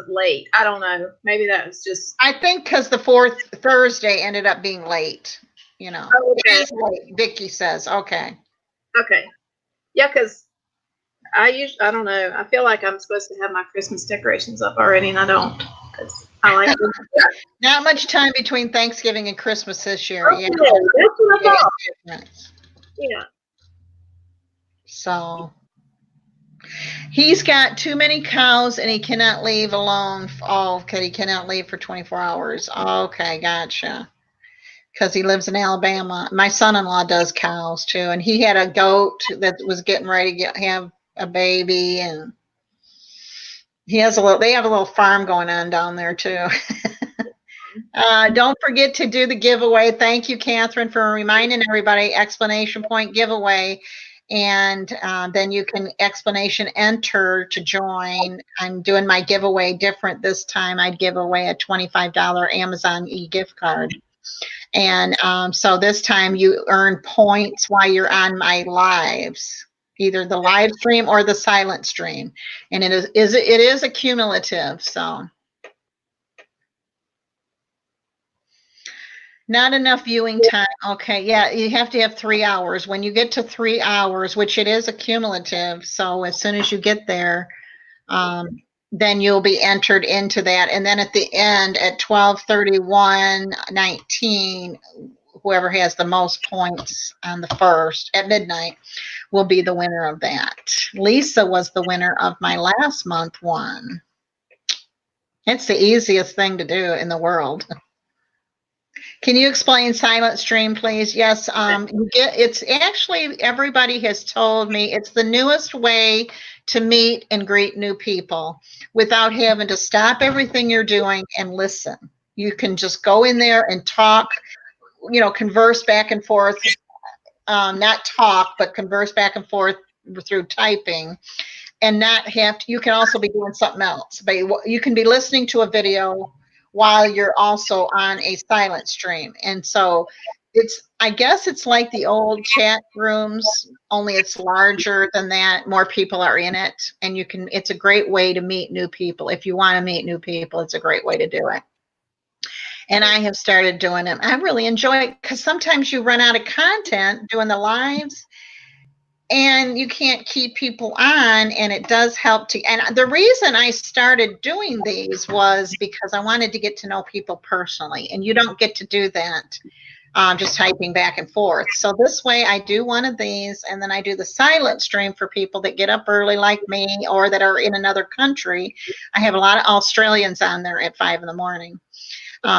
late. I don't know. Maybe that was just. I think because the fourth Thursday ended up being late, you know. Oh, okay. It is late, Vicky says. Okay. Okay. Yeah, because I don't know. I feel like I'm supposed to have my Christmas decorations up already, and I don't. Because I like Not much time between Thanksgiving and Christmas this year. Okay, that's what I thought. Yeah. So he's got too many cows and he cannot leave alone. Oh, okay, he cannot leave for 24 hours. Okay, gotcha. Because he lives in Alabama. My son-in-law does cows too, and he had a goat that was getting ready to have a baby, and they have a little farm going on down there too. Don't forget to do the giveaway. Thank you, Catherine, for reminding everybody, explanation point giveaway. And then you can explanation enter to join. I'm doing my giveaway different this time. I'd give away a $25 Amazon e-gift card. And so this time you earn points while you're on my lives, either the live stream or the silent stream. And it is a cumulative, so. Not enough viewing time. Okay, yeah, you have to have 3 hours. When you get to 3 hours, which it is a cumulative, so as soon as you get there, then you'll be entered into that. And then at the end, at 12/31/19, whoever has the most points on the first at midnight will be the winner of that. Lisa was the winner of my last month one. It's the easiest thing to do in the world. Can you explain silent stream, please? Yes, it's actually, everybody has told me it's the newest way to meet and greet new people without having to stop everything you're doing and listen. You can just go in there and talk, converse back and forth, not talk, but converse back and forth through typing, and not have to, you can also be doing something else, but you can be listening to a video while you're also on a silent stream. And so I guess it's like the old chat rooms, only it's larger than that. More people are in it, and it's a great way to meet new people. If you want to meet new people, it's a great way to do it. And I have started doing it. I really enjoy it because sometimes you run out of content doing the lives, and you can't keep people on, and it does help to. And the reason I started doing these was because I wanted to get to know people personally, and you don't get to do that just typing back and forth. So this way I do one of these, and then I do the silent stream for people that get up early like me or that are in another country. I have a lot of Australians on there at 5 a.m.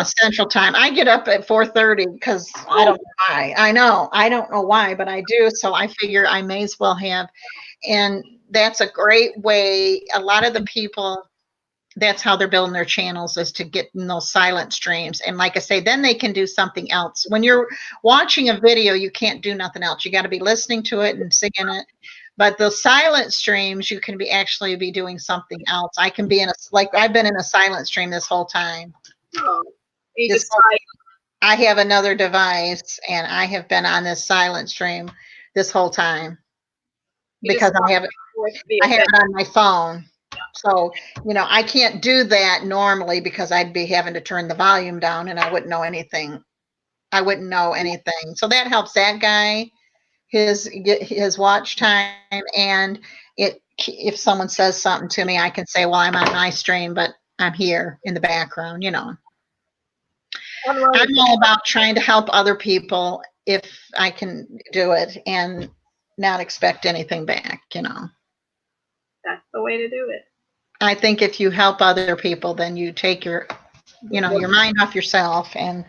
Central Time. I get up at 4:30 because I don't know why. I don't know why, but I do. So I figure I may as well have. And that's a great way. A lot of the people, that's how they're building their channels, is to get in those silent streams. And like I say, then they can do something else. When you're watching a video, you can't do nothing else. You got to be listening to it and singing it. But the silent streams, you can actually be doing something else. I can be I've been in a silent stream this whole time. Oh, I have another device, and I have been on this silent stream this whole time because I have it on my phone. So, I can't do that normally because I'd be having to turn the volume down, and I wouldn't know anything. So that helps that guy, his watch time. And if someone says something to me, I can say, well, I'm on my stream, but I'm here in the background, I'm all about trying to help other people if I can do it and not expect anything back, you know. That's the way to do it. I think if you help other people, then you take your mind off yourself, and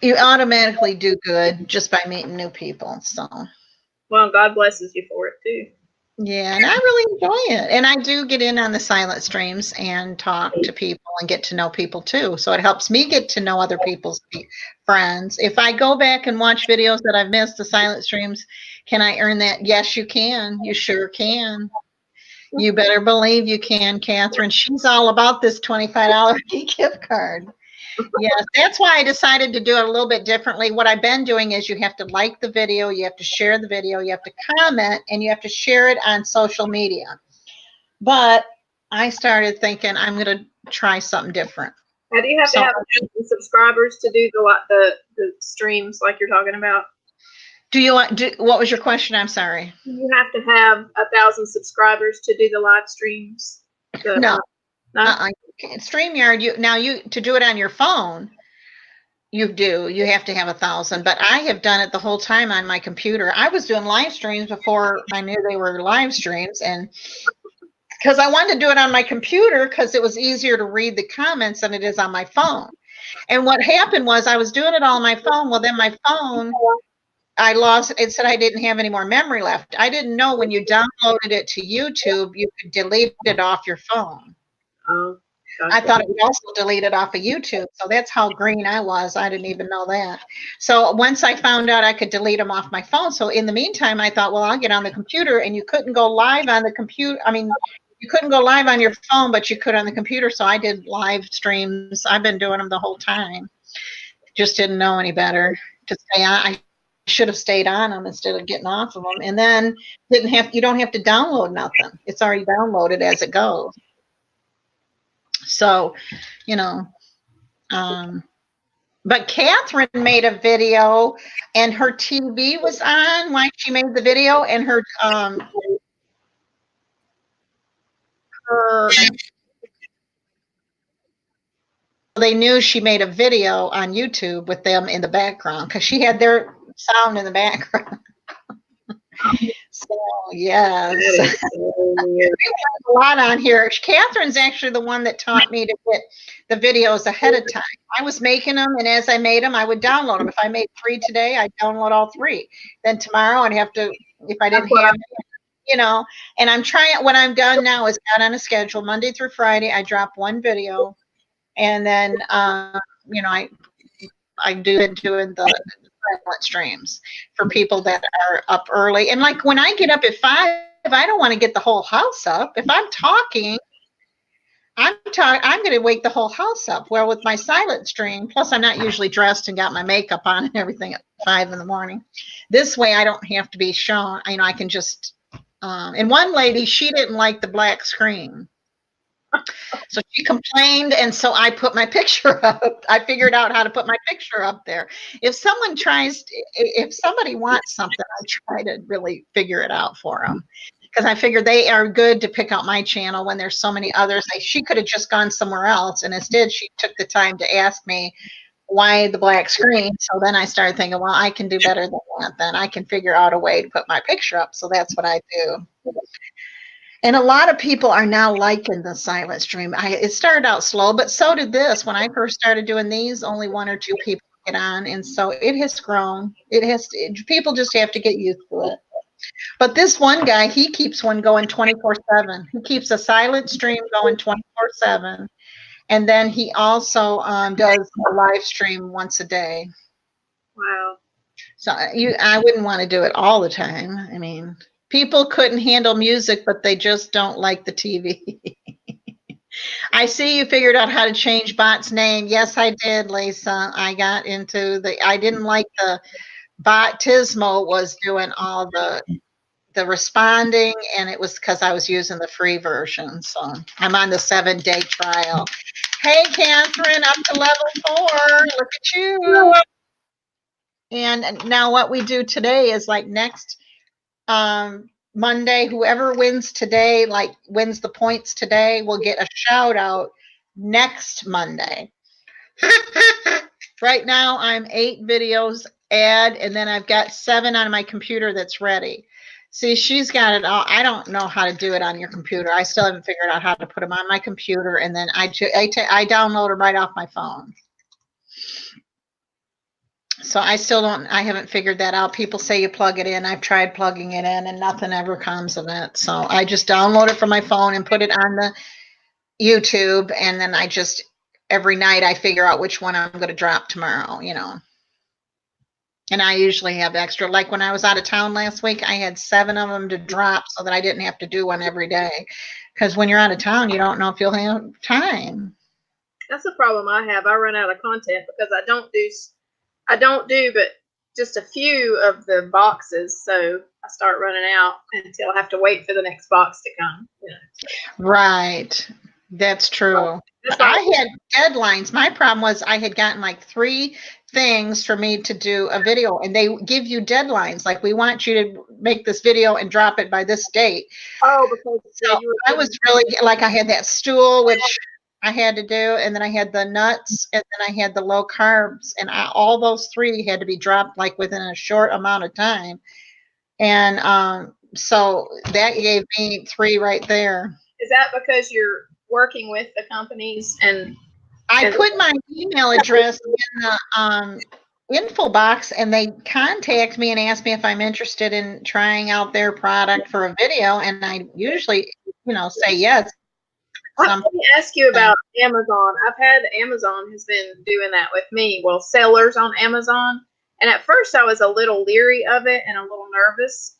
you automatically do good just by meeting new people. So, well, God blesses you for it too. Yeah, and I really enjoy it. And I do get in on the silent streams and talk to people and get to know people too. So it helps me get to know other people's friends. If I go back and watch videos that I've missed, the silent streams, can I earn that? Yes, you can. You sure can. You better believe you can, Catherine. She's all about this $25 gift card. Yes, that's why I decided to do it a little bit differently. What I've been doing is you have to like the video, you have to share the video, you have to comment, and you have to share it on social media. But I started thinking I'm going to try something different. Now, do you have to have subscribers to do the streams like you're talking about? What was your question? I'm sorry. Do you have to have 1,000 subscribers to do the live streams? No. Streamyard, to do it on your phone, you have to have 1,000, but I have done it the whole time on my computer. I was doing live streams before I knew they were live streams, and because I wanted to do it on my computer because it was easier to read the comments than it is on my phone. And what happened was I was doing it all on my phone. Well, then my phone, it said I didn't have any more memory left. I didn't know when you downloaded it to YouTube, you could delete it off your phone. Oh, gotcha. I thought it would also delete it off of YouTube. So that's how green I was. I didn't even know that. So once I found out I could delete them off my phone. So in the meantime, I thought, well, I'll get on the computer, and you couldn't go live on the computer. I mean, you couldn't go live on your phone, but you could on the computer. So I did live streams. I've been doing them the whole time. Just didn't know any better to stay on. I should have stayed on them instead of getting off of them. And then you don't have to download nothing. It's already downloaded as it goes. So, but Catherine made a video, and her TV was on while she made the video, and they knew she made a video on YouTube with them in the background because she had their sound in the background. So, yes. A lot on here. Catherine's actually the one that taught me to get the videos ahead of time. I was making them, and as I made them, I would download them. If I made 3 today, I'd download all 3. Then tomorrow, I'd have to, if I didn't have it, and I'm trying, what I'm done now is got on a schedule. Monday through Friday, I drop 1 video, and then, I do it doing the silent streams for people that are up early. And like when I get up at 5, I don't want to get the whole house up. If I'm talking, I'm going to wake the whole house up. Well, with my silent stream, plus I'm not usually dressed and got my makeup on and everything at 5 in the morning. This way I don't have to be shown. I can just, and one lady, she didn't like the black screen. So she complained, and so I put my picture up. I figured out how to put my picture up there. If somebody wants something, I try to really figure it out for them, because I figure they are good to pick out my channel when there's so many others. She could have just gone somewhere else, and instead she took the time to ask me why the black screen. So then I started thinking, well, I can do better than that. Then I can figure out a way to put my picture up. So that's what I do. And a lot of people are now liking the silent stream. It started out slow, but so did this. When I first started doing these, only 1 or 2 people get on, and so it has grown. People just have to get used to it. But this one guy, he keeps one going 24/7. He keeps a silent stream going 24/7, and then he also does a live stream once a day. Wow. So I wouldn't want to do it all the time. I mean, people couldn't handle music, but they just don't like the TV. I see you figured out how to change Bot's name. Yes, I did, Lisa. I got into I didn't like the Bot Tismo was doing all the responding, and it was because I was using the free version. So I'm on the 7-day trial. Hey, Catherine, up to level 4. Look at you. And now what we do today is like next Monday, whoever wins today, like wins the points today, will get a shout out next Monday. Right now, I'm 8 videos add, and then I've got 7 on my computer that's ready. See, she's got it all. I don't know how to do it on your computer. I still haven't figured out how to put them on my computer, and then I download them right off my phone. So I still don't, I haven't figured that out. People say you plug it in. I've tried plugging it in and nothing ever comes of it. So I just download it from my phone and put it on the YouTube. And then I just, every night I figure out which one I'm going to drop tomorrow, you know. And I usually have extra, like when I was out of town last week, I had 7 of them to drop so that I didn't have to do one every day. Because when you're out of town, you don't know if you'll have time. That's the problem I have. I run out of content because I don't do but just a few of the boxes. So I start running out until I have to wait for the next box to come. You know. Right. That's true. I had deadlines. My problem was I had gotten like 3 things for me to do a video, and they give you deadlines. Like, we want you to make this video and drop it by this date. Oh, because so I was really like, I had that stool, which I had to do, and then I had the nuts, and then I had the low carbs, and all those 3 had to be dropped like within a short amount of time. And so that gave me 3 right there. Is that because you're working with the companies? And I put my email address in the info box, and they contact me and ask me if I'm interested in trying out their product for a video, and I usually, you know, say yes. Let me ask you about Amazon. I've had Amazon has been doing that with me. Well, sellers on Amazon. And at first I was a little leery of it and a little nervous.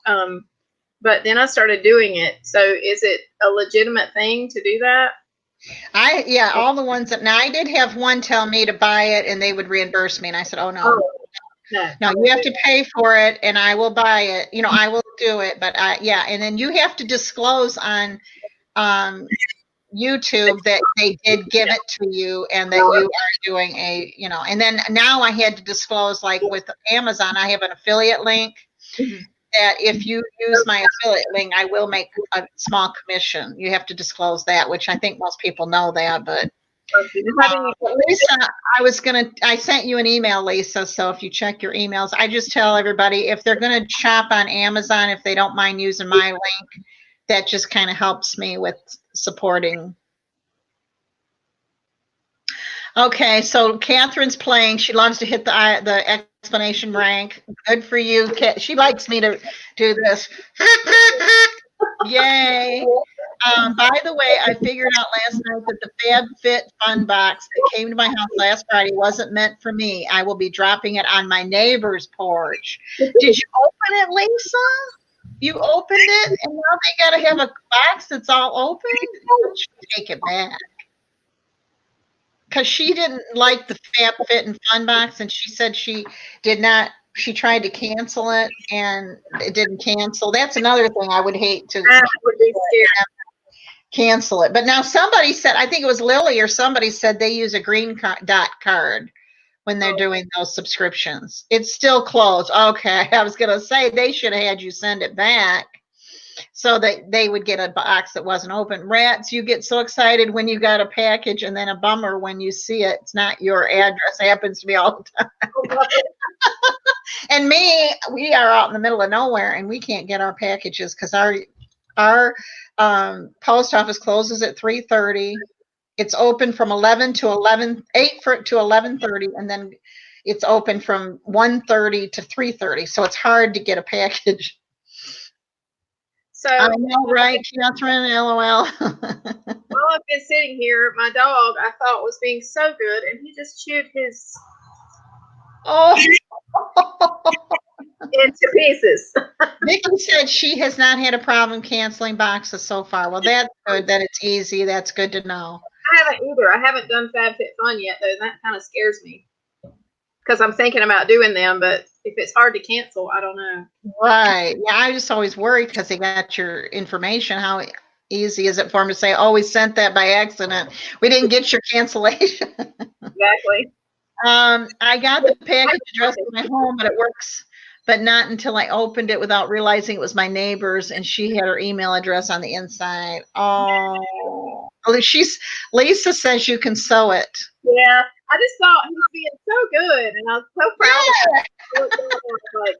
But then I started doing it. So is it a legitimate thing to do that? Yeah, all the ones that, now I did have one tell me to buy it and they would reimburse me. And I said, oh, no. No, you have to pay for it and I will buy it. You know, I will do it. But yeah, and then you have to disclose on YouTube that they did give it to you and that you are doing a, you know, and then now I had to disclose, like with Amazon, I have an affiliate link that if you use my affiliate link, I will make a small commission. You have to disclose that, which I think most people know that, but Lisa, I sent you an email, Lisa. So if you check your emails, I just tell everybody if they're going to shop on Amazon, if they don't mind using my link, that just kind of helps me with supporting. Okay, so Catherine's playing. She loves to hit the explanation rank. Good for you. She likes me to do this. Yay. By the way, I figured out last night that the FabFit Fun Box that came to my house last Friday wasn't meant for me. I will be dropping it on my neighbor's porch. Did you open it, Lisa? You opened it, and now they got to have a box that's all open? Take it back. Because she didn't like the FabFit and Fun Box, and she said she did not. She tried to cancel it, and it didn't cancel. That's another thing I would hate to cancel it. But now somebody said, I think it was Lily or somebody said they use a green dot card when they're doing those subscriptions. It's still closed. Okay, I was going to say they should have had you send it back so that they would get a box that wasn't open. Rats, you get so excited when you got a package and then a bummer when you see it. It's not your address. It happens to me all the time. And me, we are out in the middle of nowhere and we can't get our packages because our post office closes at 3:30. It's open from 8 to 11:30, and then it's open from 1:30 to 3:30. So it's hard to get a package. So I know, right, Catherine? LOL. Well, I've been sitting here. My dog, I thought, was being so good, and he just chewed his into pieces. Nikki said she has not had a problem canceling boxes so far. Well, that's good. That it's easy. That's good to know. I haven't either. I haven't done FabFitFun yet, though. That kind of scares me because I'm thinking about doing them, but if it's hard to cancel, I don't know. Right. Yeah, I just always worry because they got your information. How easy is it for them to say, oh, we sent that by accident. We didn't get your cancellation. Exactly. I got the package addressed to my home, but it works, but not until I opened it without realizing it was my neighbor's, and she had her email address on the inside. Oh, Lisa says you can sew it. Yeah, I just thought he was being so good, and I was so proud of him. I was like,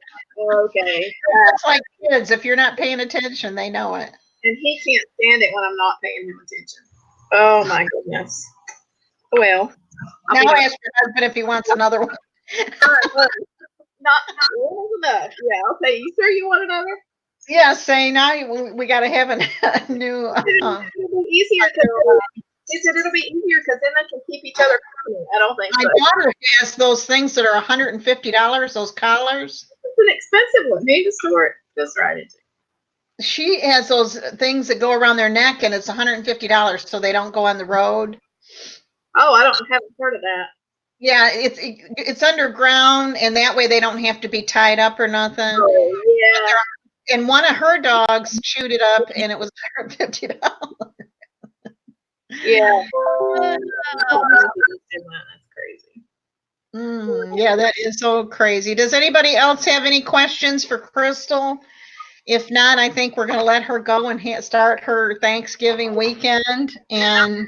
okay. It's like kids. If you're not paying attention, they know it. And he can't stand it when I'm not paying him attention. Oh my goodness. Well, now ask your husband if he wants another one. Not one enough. Yeah, I'll say, you sure you want another? Yeah, say now we got to have a new. It'll be easier it'll be easier because then they can keep each other company. I don't think my daughter has those things that are $150. Those collars. It's an expensive one. Maybe the store just right into. She has those things that go around their neck, and it's $150, so they don't go on the road. Oh, haven't heard of that. Yeah, it's underground, and that way they don't have to be tied up or nothing. Oh, yeah. And one of her dogs chewed it up, and it was $150. Yeah. That's crazy. Yeah, that is so crazy. Does anybody else have any questions for Crystal? If not, I think we're going to let her go and start her Thanksgiving weekend. And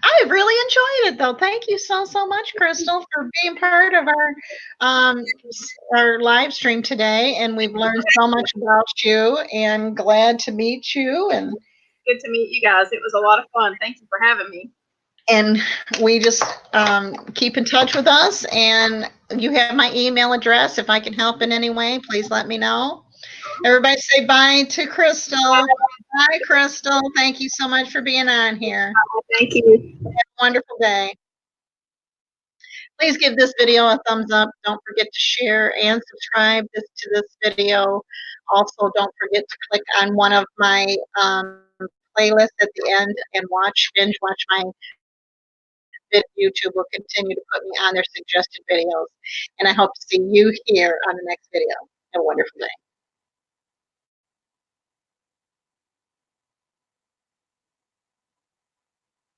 I really enjoyed it, though. Thank you so much, Crystal, for being part of our live stream today. And we've learned so much about you, and glad to meet you. And good to meet you guys. It was a lot of fun. Thank you for having me. And we just keep in touch with us. And you have my email address. If I can help in any way, please let me know. Everybody say bye to Crystal. Bye, Crystal. Thank you so much for being on here. Thank you. Have a wonderful day. Please give this video a thumbs up. Don't forget to share and subscribe to this video. Also, don't forget to click on one of my playlists at the end and binge watch my YouTube will continue to put me on their suggested videos. And I hope to see you here on the next video. Have a wonderful day.